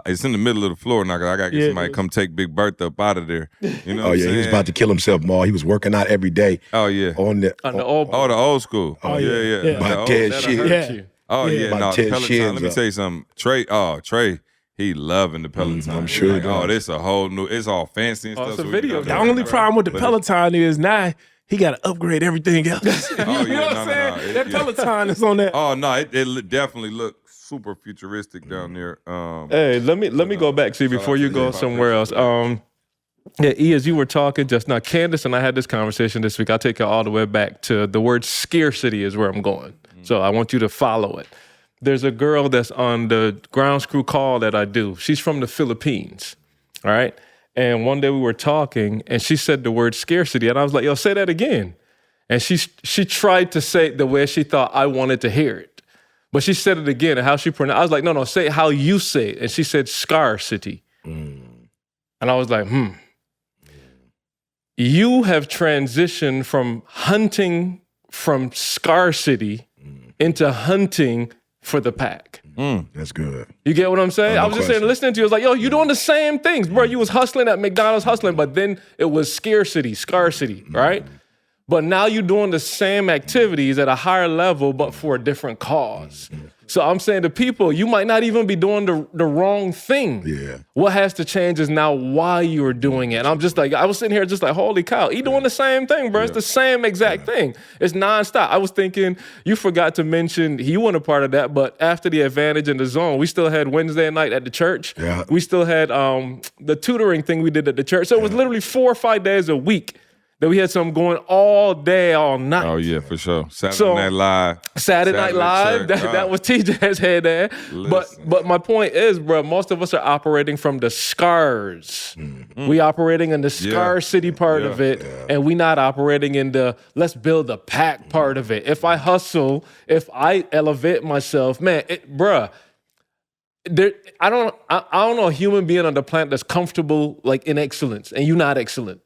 It's in the middle of the floor now. I got to get somebody to come take Big Bertha up out of there. You know? He was about to kill himself, Ma. He was working out every day. Oh yeah, on the old school. Oh yeah. About Ted shit. Oh yeah, no Peloton. Let me up. tell you something. Trey, he loving the Peloton. I'm sure. This a whole new. It's all fancy and stuff. It's a video. The only problem with the Peloton is now he got to upgrade everything else. You know what I'm saying? That Peloton is on that. Oh no, it definitely looks super futuristic down there. Hey, let me go back, see, before you go somewhere else. E, as you were talking just now, Candace and I had this conversation this week. I'll take you all the way back to the word scarcity is where I'm going. So I want you to follow it. There's a girl that's on the ground crew call that I do. She's from the Philippines, all right? And one day we were talking, and she said the word scarcity, and I was like, say that again. And she tried to say it the way she thought I wanted to hear it. But she said it again, and how she pronounced it. I was like, no, say it how you say it. And she said scarcity. And I was like, You have transitioned from hunting from scarcity into hunting for the pack. That's good. You get what I'm saying? I was just saying, listening to you, I was like, you're doing the same things. Bro, you was hustling at McDonald's, but then it was scarcity, right? But now you're doing the same activities at a higher level, but for a different cause. So I'm saying to people, you might not even be doing the wrong thing. Yeah. What has to change is now why you're doing it. And I'm just like, I was sitting here just like, holy cow, he doing the same thing, bro. It's the same exact thing. It's nonstop. I was thinking, you forgot to mention, he wasn't a part of that, but after the Advantage in the Zone, we still had Wednesday night at the church. Yeah. We still had the tutoring thing we did at the church. So it was literally 4 or 5 days a week that we had something going all day, all night. Oh, yeah, for sure. Saturday Night Live. Saturday Night Live, that was TJ's head there. But my point is, bro, most of us are operating from the scars. We operating in the scarcity part of it, and we not operating in the let's build a pack part of it. If I hustle, if I elevate myself, man, bruh, I don't know a human being on the planet that's comfortable like in excellence, and you're not excellent.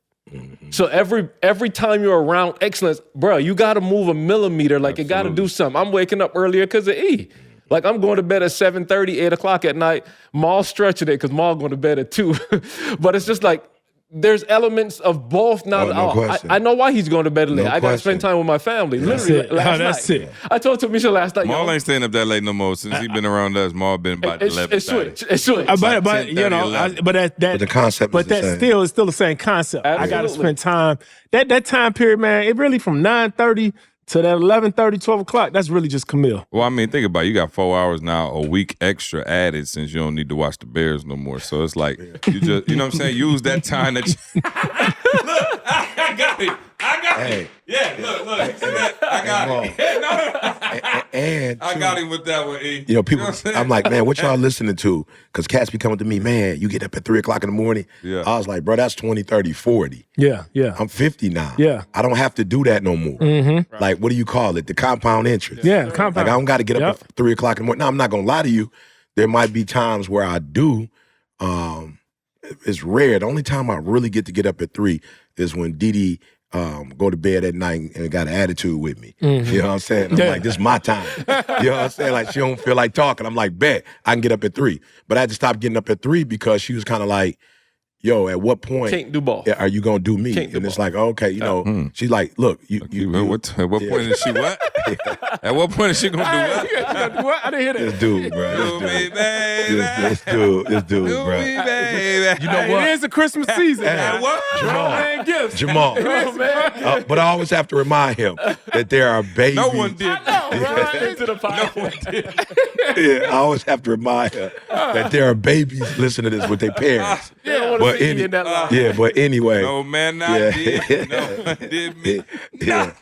So every time you're around excellence, bro, you got to move a millimeter. Like, you got to do something. I'm waking up earlier because of E. Like, I'm going to bed at 7:30, 8 o'clock at night. Maul stretching it because Maul going to bed at 2. But it's just like, there's elements of both now. I know why he's going to bed late. I got to spend time with my family. Literally, last night. I told Tamisha last night. Maul ain't staying up that late no more. Since he been around us, Maul been about 11:30. It's switch. But you know, but the concept. But that's still the same concept. Absolutely. I got to spend time. That time period, man. It really from 9:30 to that 11:30, 12 o'clock. That's really just Camille. Well, I mean, think about it. You got 4 hours now, a week extra added since you don't need to watch the Bears no more. So it's like you just, you know what I'm saying? Use that time that. Look, I got it. Hey. Yeah, look. I got it. And I got him with that one, E. You know, people. You know I'm like, man, what y'all listening to? Because cats be coming to me, man. You get up at 3 o'clock in the morning. Yeah. I was like, bro, that's 20, 30, 40. Yeah. I'm 50 now. Yeah. I don't have to do that no more. Mm-hmm. Like, what do you call it? The compound interest. Yeah, compound. Like, I don't got to get up at 3 o'clock in the morning. Now, I'm not gonna lie to you. There might be times where I do. It's rare. The only time I really get up at 3 is when Didi go to bed at night and got an attitude with me. Mm-hmm. You know what I'm saying? I'm like, this is my time. You know what I'm saying? Like, she don't feel like talking. I'm like, bet, I can get up at 3. But I had to stop getting up at 3 because she was kind of like, yo, at what point Can't do both. are you gonna do me? And it's like, okay, you know, she's like, look, you at what point is she what? At what point is she gonna do what? What? I didn't hear that. this dude, bro. Do me, baby. This dude, Do bro. me, baby. You know what? It is a Christmas season. Hey, What? Man, gifts. Jamal. But I always have to remind him that there are babies. No one did. Yeah, I always have to remind her that there are babies listening to this with their parents. But anyway. No man not did. No one did me. Yeah.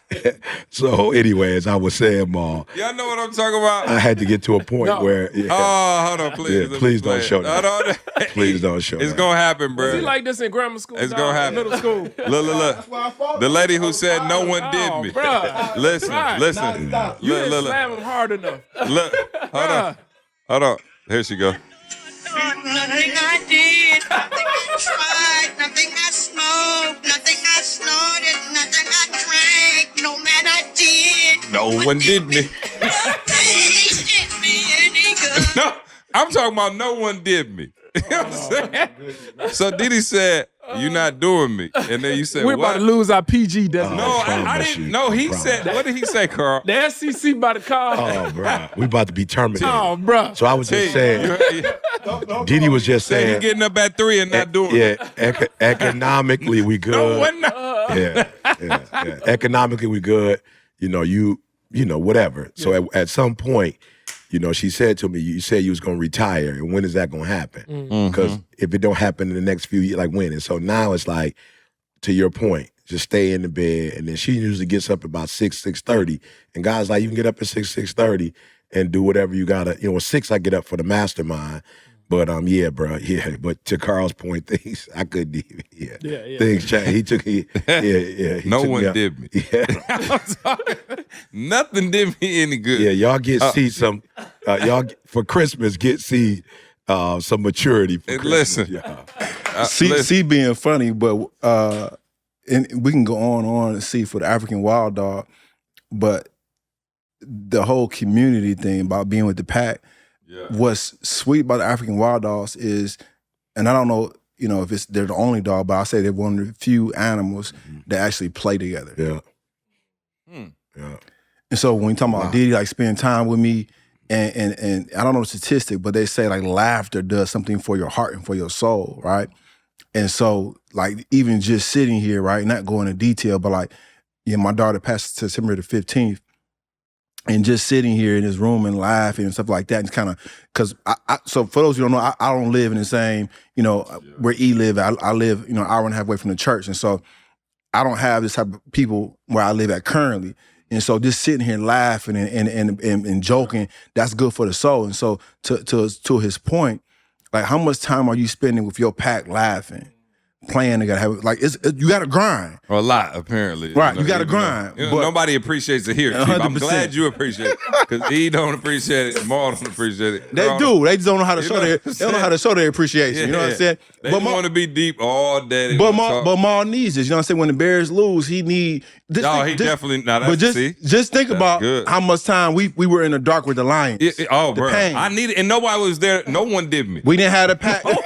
So anyway, as I was saying, Ma, Y'all know what I'm talking about? I had to get to a point where Oh, hold on, please. Yeah, Let me please play don't it. show that. Hold on. Please don't show It's that. gonna happen, bro. Was he like this in grammar school? It's dog? gonna happen. Middle school. Look. The lady who said no one did me. Bruh. Listen. You didn't Look. slam him hard enough. Look. Hold on. Here she go. Nothing I did, nothing I tried, nothing I smoked, nothing I snorted, nothing I drank, no man I did. No one did me. Nothing did me any good. No, I'm talking about no one did me. You know what I'm saying? So Didi said, "You're not doing me," and then you said, We're "What?" about to lose our PG designation. No, I didn't. No, he said. What did he say, Carl? The SEC about to call. Oh, bro, we about to be terminated. Oh, bro. So I was just saying, Didi was just Said he saying, getting up at 3 and not doing it. economically we good. No one. Not. Yeah. Economically we good. You know, whatever. So at some point, you know, she said to me, you said you was going to retire, and when is that going to happen? Because if it don't happen in the next few years, like when? And so now it's like, to your point, just stay in the bed, and then she usually gets up about 6:30, and guys like, you can get up at 6:30 and do whatever you got to, 6 I get up for the mastermind. But yeah, bro, yeah. But to Carl's point, things I couldn't even. Things changed. He No took one me did me. Yeah, I'm talking, nothing did me any good. yeah. Y'all get see some. For Christmas see some maturity. For Christmas. Listen. Yeah. See being funny, but and we can go on and see for the African wild dog, but the whole community thing about being with the pack. Yeah. What's sweet about the African wild dogs is, and I don't know, if they're the only dog, but I'll say they're one of the few animals that actually play together. Yeah. Yeah. And so when you talk about Didi, like spending time with me, and I don't know the statistic, but they say like laughter does something for your heart and for your soul, right? And so like even just sitting here, right, not going into detail, but like, my daughter passed September the 15th, and just sitting here in this room and laughing and stuff like that, and kind of, because so for those who don't know, I don't live in the same, where E live. I live, an hour and a half away from the church, and so I don't have this type of people where I live at currently. And so just sitting here laughing and joking, that's good for the soul. And so to his point, like how much time are you spending with your pack laughing? Playing, you got to grind. A lot, apparently. Right, you got to grind. But nobody appreciates it here, Chief. I'm glad you appreciate it, because E don't appreciate it, Jamal don't appreciate it. They do. They just don't know how to show their. They don't know how to show their appreciation. You know what I'm saying? They want to be deep all day. But Maul needs this. You know what I'm saying? When the Bears lose, he need. Definitely not. But just think about how much time we were in the dark with the Lions. Bro, pain. I need it, and nobody was there. No one did me. We didn't have a pack. No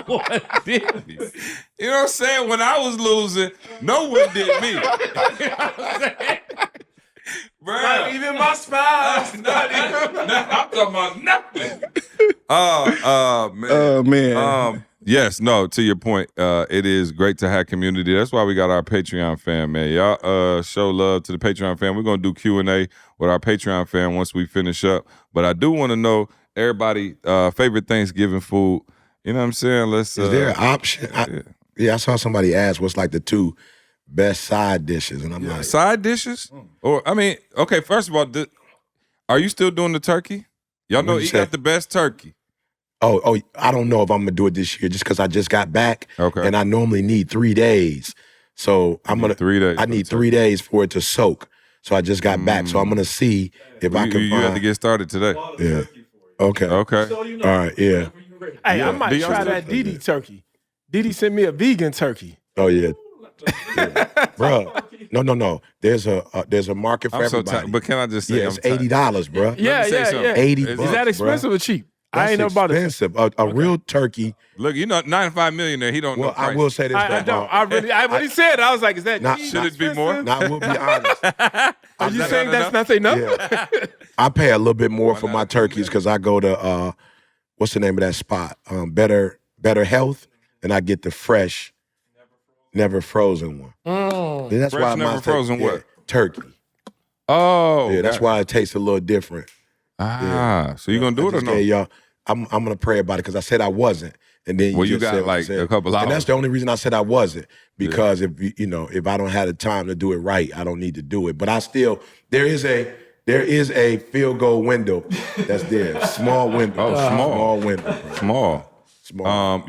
one did me. You know what I'm saying? When I was losing, no one did me. You know what I'm saying? Bro, not even my spouse. I'm talking about nothing. Man. Oh man. Yes, no, to your point, it is great to have community. That's why we got our Patreon fam, man. Y'all show love to the Patreon fam. We're going to do Q&A with our Patreon fam once we finish up. But I do want to know everybody favorite Thanksgiving food. You know what I'm saying? Is there an option? I saw somebody ask what's like the 2 best side dishes, and I'm like, side dishes? Or okay, first of all, are you still doing the turkey? Y'all know he got the best turkey. Oh, I don't know if I'm gonna do it this year just because I just got back. Okay. And I normally need 3 days. So I need 3 days for it to soak. So I just got back. So I'm gonna see if I can. You have to get started today. Yeah. Okay. So you know, all right. Yeah. Hey, I might try that Didi turkey. Didi sent me a vegan turkey. Oh yeah. Bro, no. There's a market for everybody. But can I just say, it's $80, bro. Yeah. $80. Is that expensive or cheap? I ain't know about it. Expensive. A real turkey. Look, 95 million there. He don't know. Well, I will say this. I don't. When he said, I was like, "Is that cheap? Should it be more?" I will be honest. Are you saying that's not enough? Yeah. I pay a little bit more for my turkeys because I go to what's the name of that spot? Better Health, and I get the fresh, never frozen one. Mm. That's fresh, why never frozen what? Turkey. Oh, yeah. That's why it tastes a little different. So you gonna do it or no? Y'all, I'm gonna pray about it because I said I wasn't, and then you got like a couple hours, and that's the only reason I said I wasn't because if I don't have the time to do it right, I don't need to do it. But I still there is a field goal window that's there, small window, small window, small.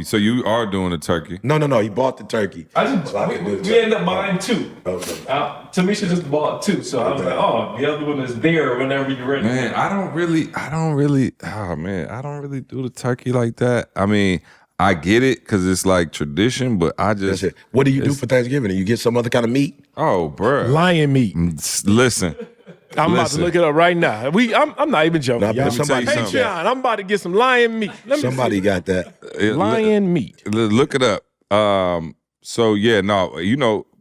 So you are doing a turkey? No. He bought the turkey. We ended up buying 2. Okay. Tamisha just bought 2, so I was like, "Oh, the other one is there whenever you're ready." Man, I don't really do the turkey like that. I mean, I get it because it's like tradition, but I just. That's it. What do you do for Thanksgiving? You get some other kind of meat? Oh, bro, lion meat. Listen. I'm about to look it up right now. I'm not even joking. Patreon, I'm about to get some lion meat. Somebody got that. Lion meat. Look it up.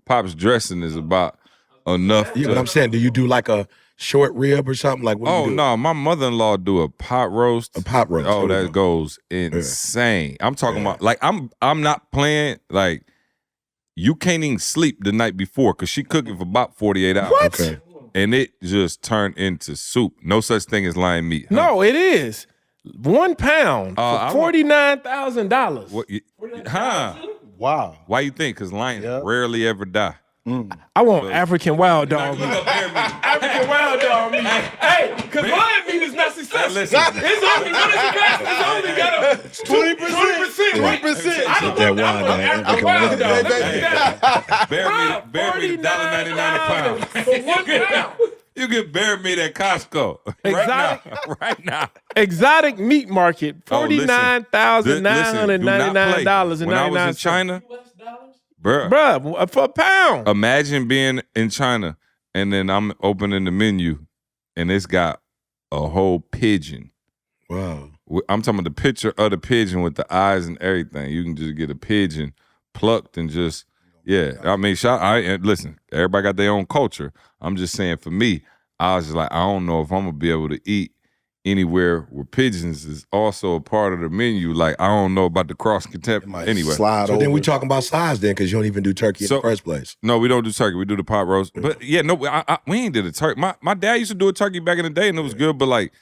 Pop's dressing is about enough. Yeah, but I'm saying, do you do like a short rib or something? Like, what do you do? No, my mother-in-law do a pot roast. A pot roast. Oh, that goes insane. I'm talking about like I'm not playing like you can't even sleep the night before because she cooking for about 48 hours. What? Okay. And it just turned into soup. No such thing as lion meat. Huh? No, it is. 1 pound for $49,000. Huh? Wow. Why you think? Because lions rarely ever die. I want African wild dog meat. African wild dog meat. Hey, because lion meat is not successful. Listen. It's only got a 20%. 20%. I don't want African wild dog. Bear meat $1.99 a pound. For 1 pound. You get bear meat at Costco right now. Exotic meat market, $49,999.99. When I was in China, bruh, for a pound. Imagine being in China and then I'm opening the menu and it's got a whole pigeon. Wow. I'm talking about the picture of the pigeon with the eyes and everything. You can just get a pigeon plucked and just, I mean, listen, everybody got their own culture. I'm just saying for me, I was just like, I don't know if I'm gonna be able to eat anywhere where pigeons is also a part of the menu. Like, I don't know about the cross contamination. Anyway, so then we talking about size then, because you don't even do turkey in the first place. No, we don't do turkey. We do the pot roast. But yeah, no, we ain't did a turkey. My dad used to do a turkey back in the day, and it was good. But like,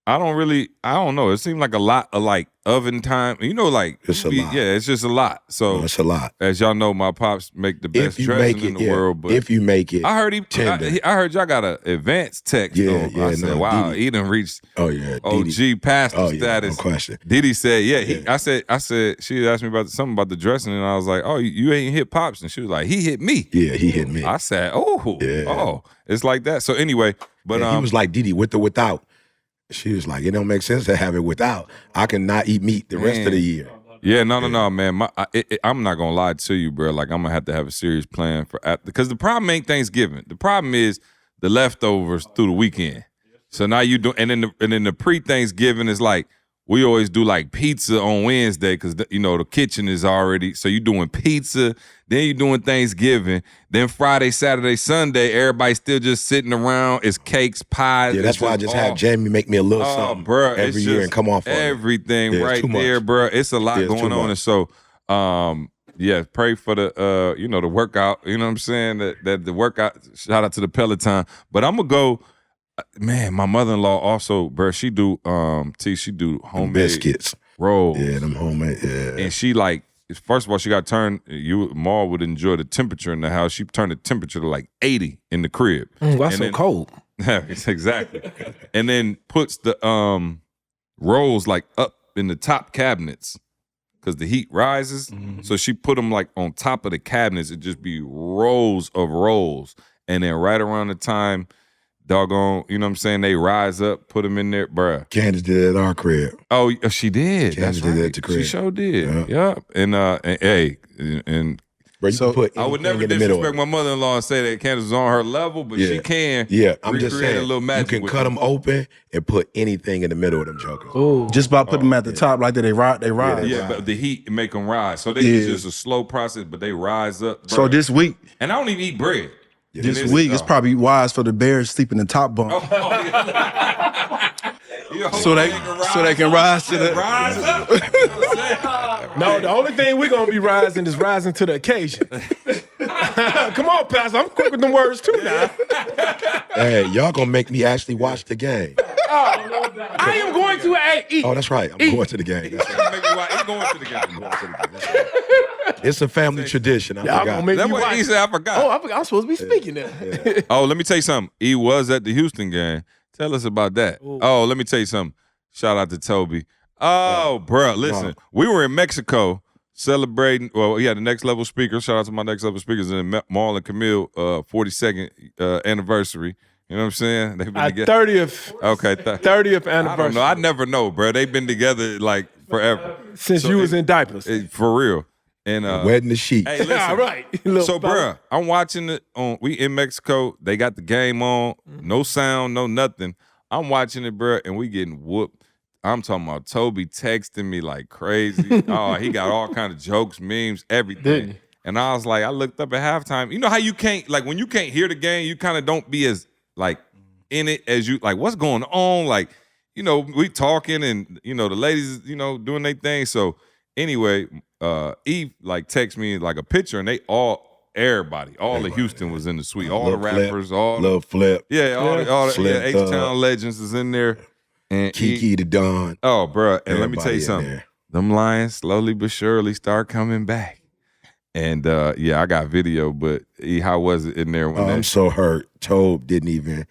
I don't know. It seemed like a lot of like oven time. You know, like it's a lot. Yeah, it's just a lot. So it's a lot. As y'all know, my pops make the best dressing in the world. But if you make it, I heard I heard y'all got an advanced text. Yeah, I said, wow, he done reached OG pastor status. No question. Diddy said, I said, she asked me about something about the dressing, and I was like, oh, you ain't hit Pops, and she was like, he hit me. Yeah, he hit me. I said, it's like that. So anyway, but he was like, Diddy, with or without. She was like, it don't make sense to have it without. I cannot eat meat the rest of the year. Yeah, no, man. I'm not gonna lie to you, bro. Like, I'm gonna have to have a serious plan for because the problem ain't Thanksgiving. The problem is the leftovers through the weekend. So now you do, and then the pre-Thanksgiving is like we always do like pizza on Wednesday because the kitchen is already. So you doing pizza, then you doing Thanksgiving, then Friday, Saturday, Sunday, everybody's still just sitting around. It's cakes, pies. Yeah, that's why I just have Jamie make me a little something every year and come off on everything right there, bro. It's a lot going on, and so pray for the the workout. You know what I'm saying? That the workout. Shout out to the Peloton, but I'm gonna go. Man, my mother-in-law also, bro, she do homemade biscuits, rolls. Yeah, them homemade. Yeah, and she like, first of all, she got turned. Maul would enjoy the temperature in the house. She turned the temperature to like 80 in the crib. Why so cold? Exactly. And then puts the rolls like up in the top cabinets because the heat rises. Mm-hmm. So she put them like on top of the cabinets. It just be rows of rolls, and then right around the time. Doggone, you know what I'm saying? They rise up, put them in there, bruh. Candace did it at our crib. Oh, she did. Candace did it at the crib. She sure did. Yeah. And hey, and bro, so put I would never disrespect my mother-in-law and say that Candace was on her level, but she can. Yeah, I'm just saying. A little magic you can cut them open and put anything in the middle of them jokers. Ooh. Just by putting them at the top like that, they rise. Yeah, but the heat make them rise. So it's just a slow process, but they rise up. Bro. So this week, and I don't even eat bread. Yeah, this week it's probably wise for the Bears to sleep in the top bunk. So they can rise to the rise up. No, the only thing we're gonna be rising is rising to the occasion. Come on, Pastor. I'm quick with them words too now. Hey, y'all gonna make me actually watch the game. I am going to eat. Oh, that's right. I'm going to the game. That's right. He's going to the game. That's right. It's a family tradition. I forgot. That's what he said. I forgot. Oh, I'm supposed to be speaking there. Yeah. Oh, let me tell you something. He was at the Houston game. Tell us about that. Ooh. Oh, let me tell you something. Shout out to Toby. Oh, bro, listen. We were in Mexico celebrating. Well, he had the Next Level speakers. Shout out to my Next Level speakers and Maul and Camille 42nd anniversary. You know what I'm saying? They've been together. 30th. Okay. 30th anniversary. I don't know. I never know, bro. They've been together like forever. Since you was in diapers. For real. And wetting the sheet. Hey, listen. All right. So, bruh, I'm watching it on. We in Mexico. They got the game on. No sound, no nothing. I'm watching it, bruh, and we getting whooped. I'm talking about Toby texting me like crazy. Oh, he got all kind of jokes, memes, everything. And I was like, I looked up at halftime. You know how you can't, like, when you can't hear the game, you kind of don't be as like in it as you like. What's going on? Like, we talking and the ladies, doing their thing. So anyway. Eve like text me like a picture, and everybody, all of Houston was in the suite, all the rappers, Flip, all the H-Town legends is in there, and Kiki the Don. Oh, bro, and let me tell you something. Them Lions slowly but surely start coming back, and I got video, but how was it in there? When I'm so hurt. Tobe didn't even.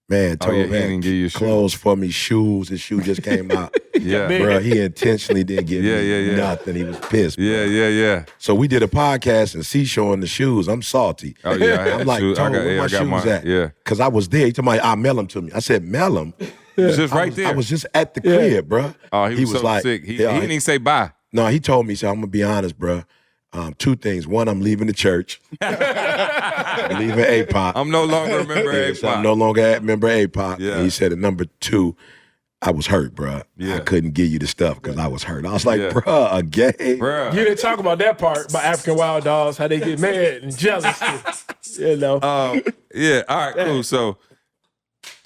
Man, Tobe didn't give you clothes for me, shoes. His shoe just came out. Bro, he intentionally didn't give me nothing. He was pissed. Bro. Yeah. So we did a podcast and C showing the shoes. I'm salty. Oh yeah, I'm like, Tobe, where my shoes at? Yeah, because I was there. He told me, "I mail them to me." I said, "Mail them." Just right there. I was just at the crib, bro. Oh, he was so like, sick. He didn't even say bye. No, he told me. So I'm gonna be honest, bro. Two things. One, I'm leaving the church. I'm leaving APOC. I'm no longer a member of APOC. So I'm no longer a member of APOC. Yeah. And he said, number two, I was hurt, bro. Yeah. I couldn't give you the stuff because I was hurt. I was like, bro, a gay? Bruh. You didn't talk about that part about African Wild Dogs, how they get mad and jealous. Yeah, all right, cool. So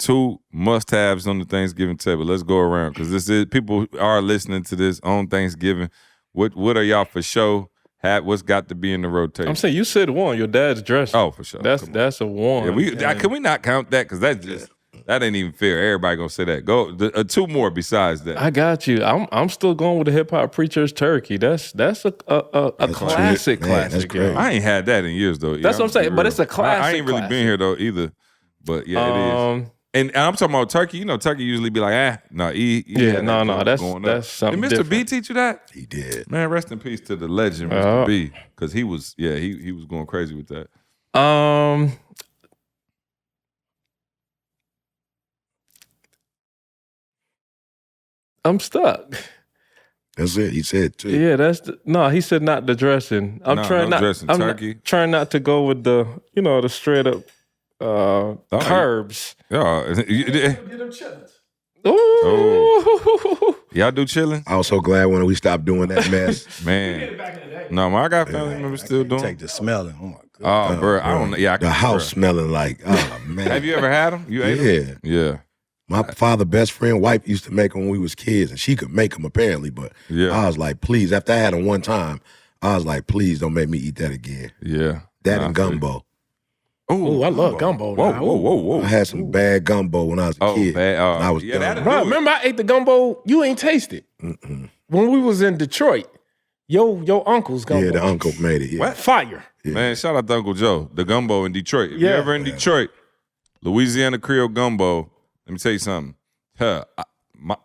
2 must-haves on the Thanksgiving table. Let's go around because this is people are listening to this on Thanksgiving. What are y'all for sure? What's got to be in the rotation? I'm saying you said 1. Your dad's dressing. Oh, for sure. That's a 1. Yeah, can we not count that? Because that ain't even fair. Everybody gonna say that. Go 2 more besides that. I got you. I'm still going with the hip hop preacher's turkey. That's a classic. That's great. I ain't had that in years though. That's what I'm saying. But it's a classic. I ain't really been here though either. But yeah, it is. And I'm talking about turkey. You know, turkey usually be like, that's something. Did Mr. B teach you that? He did. Man, rest in peace to the legend, Mr. B, because he was going crazy with that. I'm stuck. That's it. He said too. Yeah, he said not the dressing. I'm trying not to go with the straight up herbs. Yeah. Get them chillins. Oh. Y'all do chilling? I was so glad when we stopped doing that mess. Man. No, I got family members still doing. Take the smelling. Oh my god. Oh, bro, I don't know. Yeah, the house smelling like, oh man. Have you ever had them? You ate them? Yeah. My father's best friend wife used to make them when we was kids, and she could make them apparently. But I was like, please. After I had them one time, I was like, please don't make me eat that again. Yeah. That and gumbo. Oh, I love gumbo. Whoa. I had some bad gumbo when I was a kid. Bad. I was Bro, remember I ate the gumbo? You ain't tasted. When we was in Detroit, your uncle's gumbo. Yeah, the uncle made it. Yeah. What? Fire. Yeah. Man, shout out to Uncle Joe, the gumbo in Detroit. If you're ever in Detroit, Louisiana Creole gumbo, let me tell you something.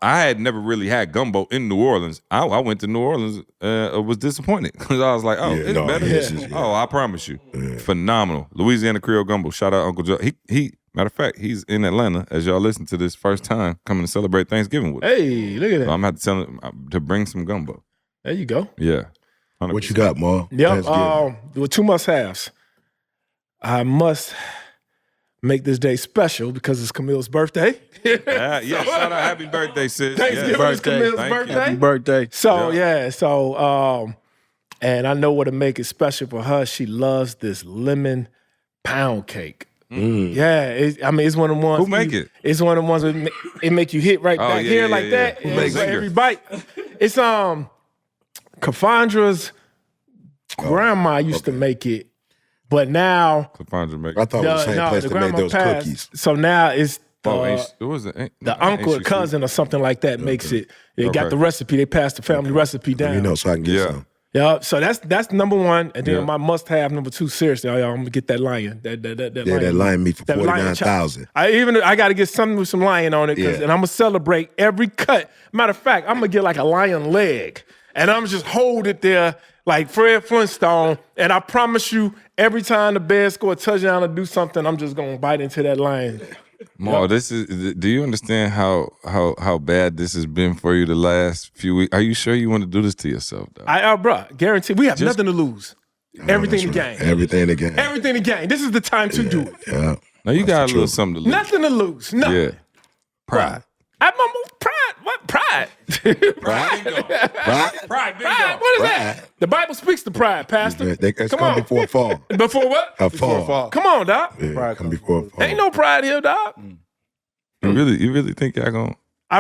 I had never really had gumbo in New Orleans. I went to New Orleans, was disappointed because I was like, it's better. I promise you. Yeah. Phenomenal. Louisiana Creole gumbo. Shout out Uncle Joe. He matter of fact, he's in Atlanta as y'all listen to this first time coming to celebrate Thanksgiving with us. Hey, look at that. So I'm going to have to tell him to bring some gumbo. There you go. Yeah. 100%. What you got, Ma? Yep. With 2 must-haves. I must make this day special because it's Camille's birthday. Shout out, happy birthday, sis. Thanksgiving is Camille's birthday. Happy birthday. So and I know what to make it special for her. She loves this lemon pound cake. Yeah, it's one of the ones. Who make it? It's one of the ones that it make you hit right back here like that. Who makes it? Every bite. It's Cafandra's grandma used to make it. But now, I thought it was the same place that made those cookies. So now it's the uncle or cousin or something like that makes it. They got the recipe. They passed the family recipe down. So I can get some. Yeah, so that's number 1, and then my must-have number 2. Seriously, y'all, I'm gonna get that lion. That lion meat for $49,000. I got to get something with some lion on it, and I'm gonna celebrate every cut. Matter of fact, I'm gonna get like a lion leg, and I'm just hold it there like Fred Flintstone, and I promise you, every time the Bears score a touchdown or do something, I'm just gonna bite into that lion. Mo, do you understand how bad this has been for you the last few weeks? Are you sure you want to do this to yourself, though? Bro, guarantee we have nothing to lose. Everything to gain. Everything to gain. Everything to gain. This is the time to do it. Yeah. Now you got a little something to lose. Nothing to lose. Nothing. Yeah. Pride. Pride. What pride? Pride. What is that? The Bible speaks to pride, Pastor. It's come before a fall. Before what? A fall. Come on, Doc. Yeah, pride come before a fall. Ain't no pride here, Doc. You really think y'all gonna? I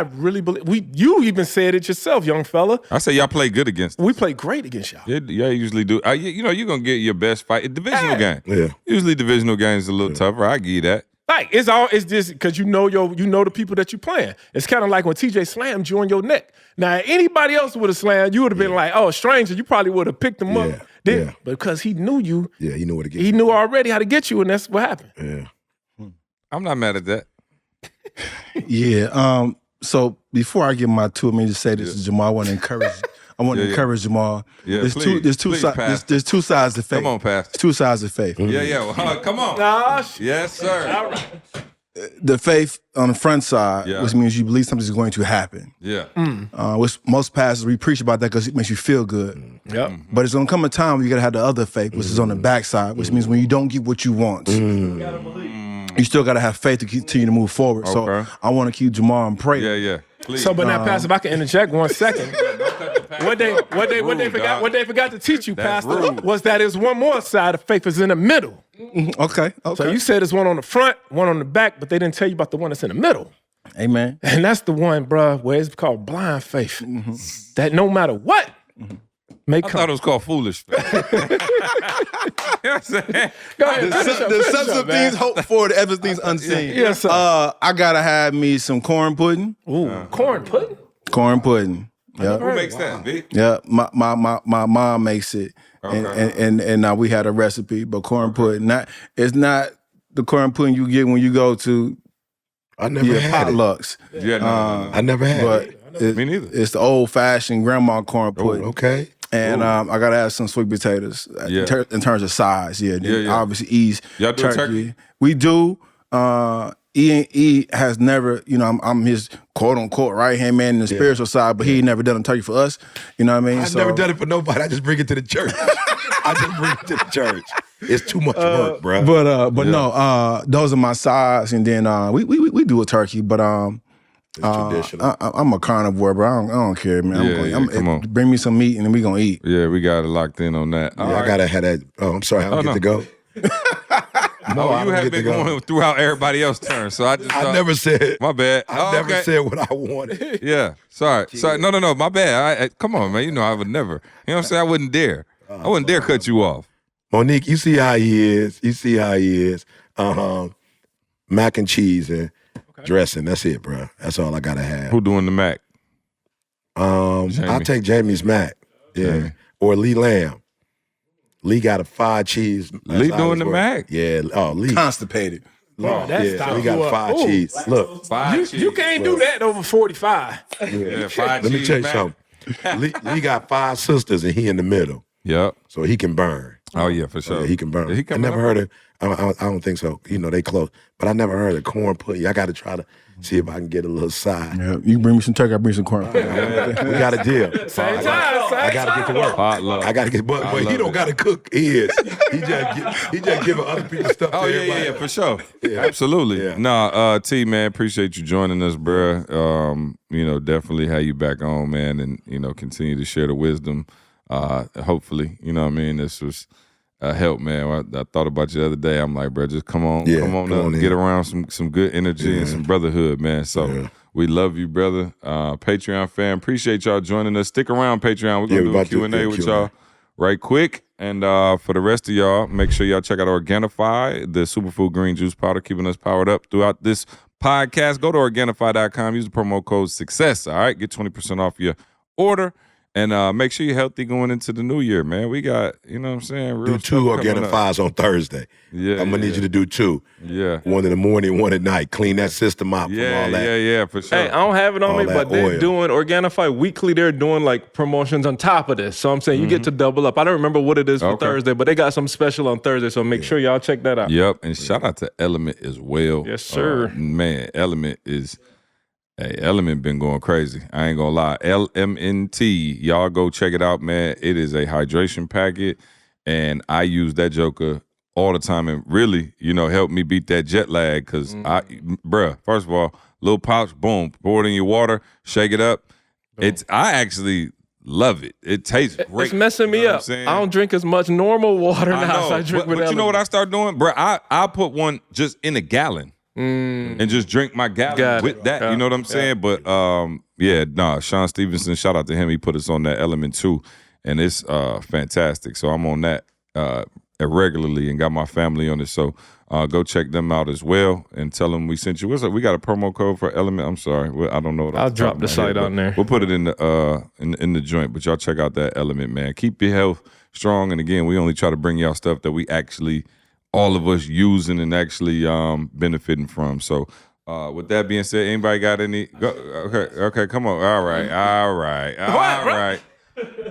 really believe you even said it yourself, young fella. I say y'all play good against us. We play great against y'all. Y'all usually do. You're gonna get your best fight. Divisional game. Yeah. Usually divisional games is a little tougher. I give you that. Like it's just because you know the people that you playing. It's kind of like when TJ slammed you on your neck. Now anybody else would have slammed, you would have been like, oh, stranger, you probably would have picked him up. Then, but because he knew you, he knew what to get. He knew already how to get you, and that's what happened. Yeah. I'm not mad at that. Yeah. So before I give my 2, let me just say this to Jamal. I want to encourage Jamal. Yeah, There's two sides to faith. Come on, Pastor. 2 sides of faith. Yeah. Come on. Gosh. Yes, sir. All right. The faith on the front side, which means you believe something's going to happen. Yeah. Which most pastors, we preach about that because it makes you feel good. Yep. But it's going to come a time where you got to have the other faith, which is on the backside, which means when you don't get what you want, you gotta believe. You still got to have faith to continue to move forward. So I want to keep Jamal in prayer. Yeah. Please. So, but now, Pastor, if I can interject 1 second. What they forgot to teach you, Pastor, was that there's one more side of faith is in the middle. Okay. So you said it's one on the front, one on the back, but they didn't tell you about the one that's in the middle. Amen. And that's the one, bro, where it's called blind faith. That no matter what may I come. thought it was called foolish faith. You know what I'm saying? Go ahead, The substance of things hoped for, the evidence things unseen. Yes, sir. I gotta have me some corn pudding. Ooh, corn pudding? Corn pudding. Yeah. Who makes that, B? Yeah. My mom makes it. And we had a recipe, but corn pudding. It's not the corn pudding you get when you go to I never had potlucks. Yeah, no. I never had it. Me neither. It's the old fashioned grandma corn pudding. Okay. And I gotta have some sweet potatoes in terms of size. Yeah. Obviously, E's Y'all do turkey? We do. E has never, I'm his quote unquote right hand man in the spiritual side, but he ain't never done a turkey for us. You know what I mean? I've never done it for nobody. I just bring it to the church. It's too much work, bro. But no, those are my sides, and then we do a turkey, but it's traditional. I'm a carnivore, bro. I don't care, man. Come on. Bring me some meat, and then we gonna eat. Yeah, we got it locked in on that. Yeah, I gotta have that. Oh, I'm sorry, I don't get to go. No, you have been going throughout everybody else's turn, so I never said. My bad. I never said what I wanted. Yeah, sorry. No, my bad. I come on, man. I would never. You know what I'm saying? I wouldn't dare. I wouldn't dare cut you off. Monique, you see how he is. Mac and cheese and dressing. That's it, bro. That's all I gotta have. Who doing the mac? I'll take Jamie's mac. Yeah, Jamie. Or Lee Lamb. Lee got a 5 cheese. Lee doing the mac? Yeah. Oh, Lee. Constipated. Oh, Lee got 5 cheese. Look. You can't do that over 45. Yeah, 5 Let me cheese tell you mac. something. Lee got 5 sisters and he in the middle. Yep. So he can burn. Oh, yeah, for sure. Yeah, he can burn. Did he come I never up? heard of, I don't think so. They close. But I never heard of corn pudding. I got to try to see if I can get a little side. Yeah, you bring me some turkey, I bring some corn. We got a deal. I got to get to work. Potluck. I got to get, but he don't got to cook his. He just giving other people stuff to everybody. Yeah, for sure. Absolutely. Yeah. Nah, T, man, appreciate you joining us, bruh. Definitely have you back on, man, and, continue to share the wisdom. Hopefully, this was help, man. I thought about you the other day. I'm like, bro, just come on up, get around some good energy and some brotherhood, man. So we love you, brother. Patreon fam, appreciate y'all joining us. Stick around, Patreon. We're gonna do a Q&A with y'all right quick. And for the rest of y'all, make sure y'all check out Organifi, the superfood green juice powder, keeping us powered up throughout this podcast. Go to Organifi.com. Use the promo code SUCCESS. All right, get 20% off your order. And make sure you're healthy going into the new year, man. We got, you know what I'm saying? Real do 2 Organifis on Thursday. Yeah, I'm going to need you to do 2. Yeah. 1 in the morning, 1 at night. Clean that system out from all that. Yeah, for sure. Hey, I don't have it on All me, that but they're oil. doing Organifi weekly. They're doing like promotions on top of this. So I'm saying you get to double up. I don't remember what it is for Thursday, but they got some special on Thursday. So make sure y'all check that out. Yep, and shout out to Element as well. Yes, sir. Man, Element is... Hey, Element been going crazy. I ain't gonna lie. LMNT, y'all go check it out, man. It is a hydration packet, and I use that joker all the time, and really, helped me beat that jet lag. Cause first of all, little pouch, boom, pour it in your water, shake it up. I actually love it. It tastes great. It's messing me up. I don't drink as much normal water now as I drink with but you know what Element. I start doing, bro? I put one just in a gallon. And just drink my gallon with that. You know what I'm saying? But Sean Stevenson, shout out to him. He put us on that Element 2, and it's fantastic. So I'm on that regularly and got my family on it. So go check them out as well and tell them we sent you. What's up? We got a promo code for Element. I'm sorry, I don't know. I'll drop the site on there. We'll put it in the in the joint. But y'all check out that Element, man. Keep your health strong. And again, we only try to bring y'all stuff that we actually, all of us using and actually benefiting from. So with that being said, anybody got any? Okay, come on. All right.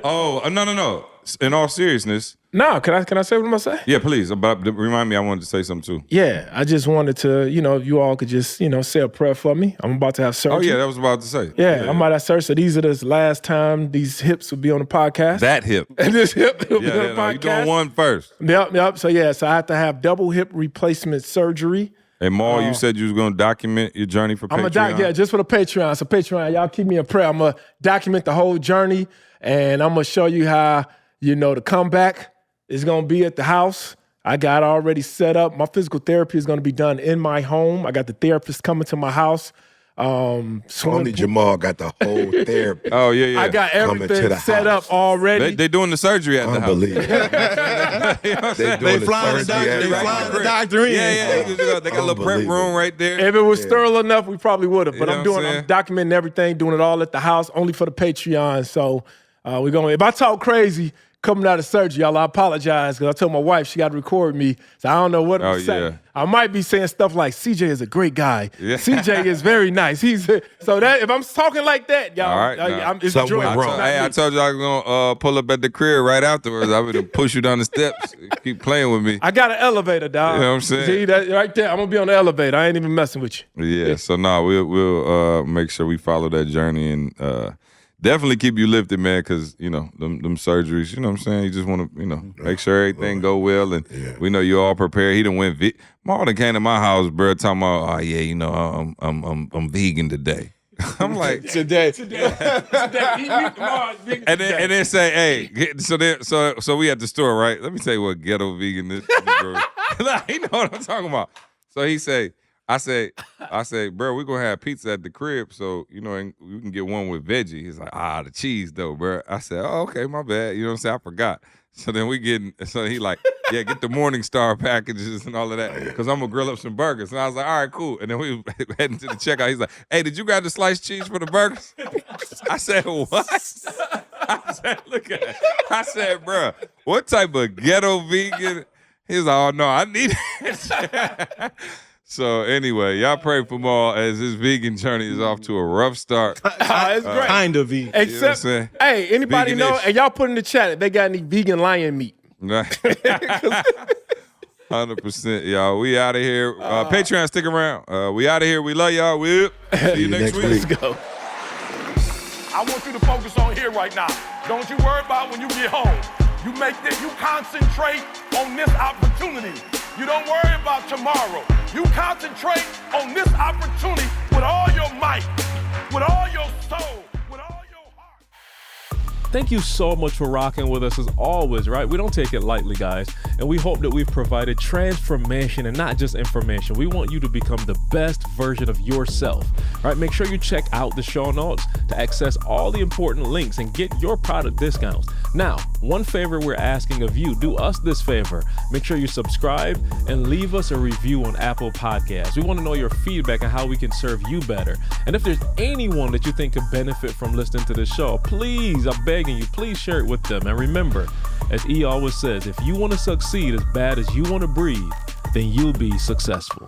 Oh, no. In all seriousness. No, can I say what I'm gonna say? Yeah, please. But remind me, I wanted to say something too. Yeah, I just wanted to, if you all could just, say a prayer for me. I'm about to have surgery. Oh yeah, that was about to say. Yeah, I'm about to have surgery. So these are the last time these hips will be on the podcast. That hip. And this hip will be on the No, podcast. you're doing one first. Yep. So I have to have double hip replacement surgery. Hey, Maul, you said you was going to document your journey for Patreon. Just for the Patreon. So Patreon, y'all keep me in prayer. I'm going to document the whole journey, and I'm going to show you how, the comeback is going to be at the house. I got already set up. My physical therapy is going to be done in my home. I got the therapist coming to my house. Only Jamal got the whole therapy. Oh, yeah. I got everything set up already. They doing the surgery at the house. Unbelievable. They flying the doctor in. Yeah. They got a little prep room right there. If it was sterile enough, we probably would have. But You know I'm documenting everything, doing it all at the house, only for the Patreon. So we're going. If I talk crazy coming out of surgery, y'all, I apologize because I told my wife she got to record me, so I don't know what I'm saying. I might be saying stuff like CJ is a great guy. Yeah. CJ is very nice. So that if I'm talking like that, y'all, all right, it's wrong. I told you I was gonna pull up at the crib right afterwards. I would push you down the steps. Keep playing with me. I got an elevator, dog. You know what I'm saying? See that right there? I'm gonna be on the elevator. I ain't even messing with you. Yeah. So we'll make sure we follow that journey and. Definitely keep you lifted, man, because, them surgeries, you know what I'm saying? You just want to, make sure everything go well, and we know you're all prepared. He done went Marlon came to my house, bro, talking about, I'm vegan today. I'm like, today. And then say, hey, so we at the store, right? Let me tell you what ghetto vegan is. He know what I'm talking about. So he say, I say, bro, we're going to have pizza at the crib, so, and we can get one with veggie. He's like, the cheese, though, bro. I said, oh, okay, my bad. You know what I'm saying? I forgot. So then so he like, yeah, get the Morningstar packages and all of that, because I'm going to grill up some burgers. And I was like, all right, cool. And then we were heading to the checkout. He's like, hey, did you grab the sliced cheese for the burgers? I said, what? I said, look at it. I said, bro, what type of ghetto vegan? He's like, oh, no, I need it. So anyway, y'all pray for Maul as his vegan journey is off to a rough start. It's great. Kind of vegan. Except, hey, anybody know? And y'all put in the chat if they got any vegan lion meat. 100%, y'all. We out of here. Patreon, stick around. We out of here. We love y'all. We'll see you next week. Let's go. I want you to focus on here right now. Don't you worry about when you get home. You concentrate on this opportunity. You don't worry about tomorrow. You concentrate on this opportunity with all your might, with all your soul, with all your heart. Thank you so much for rocking with us as always, right? We don't take it lightly, guys. And we hope that we've provided transformation and not just information. We want you to become the best version of yourself, right? Make sure you check out the show notes to access all the important links and get your product discounts. Now, one favor we're asking of you, do us this favor. Make sure you subscribe and leave us a review on Apple Podcasts. We want to know your feedback and how we can serve you better. And if there's anyone that you think could benefit from listening to this show, please, I'm begging you, please share it with them. And remember, as E always says, if you want to succeed as bad as you want to breathe, then you'll be successful.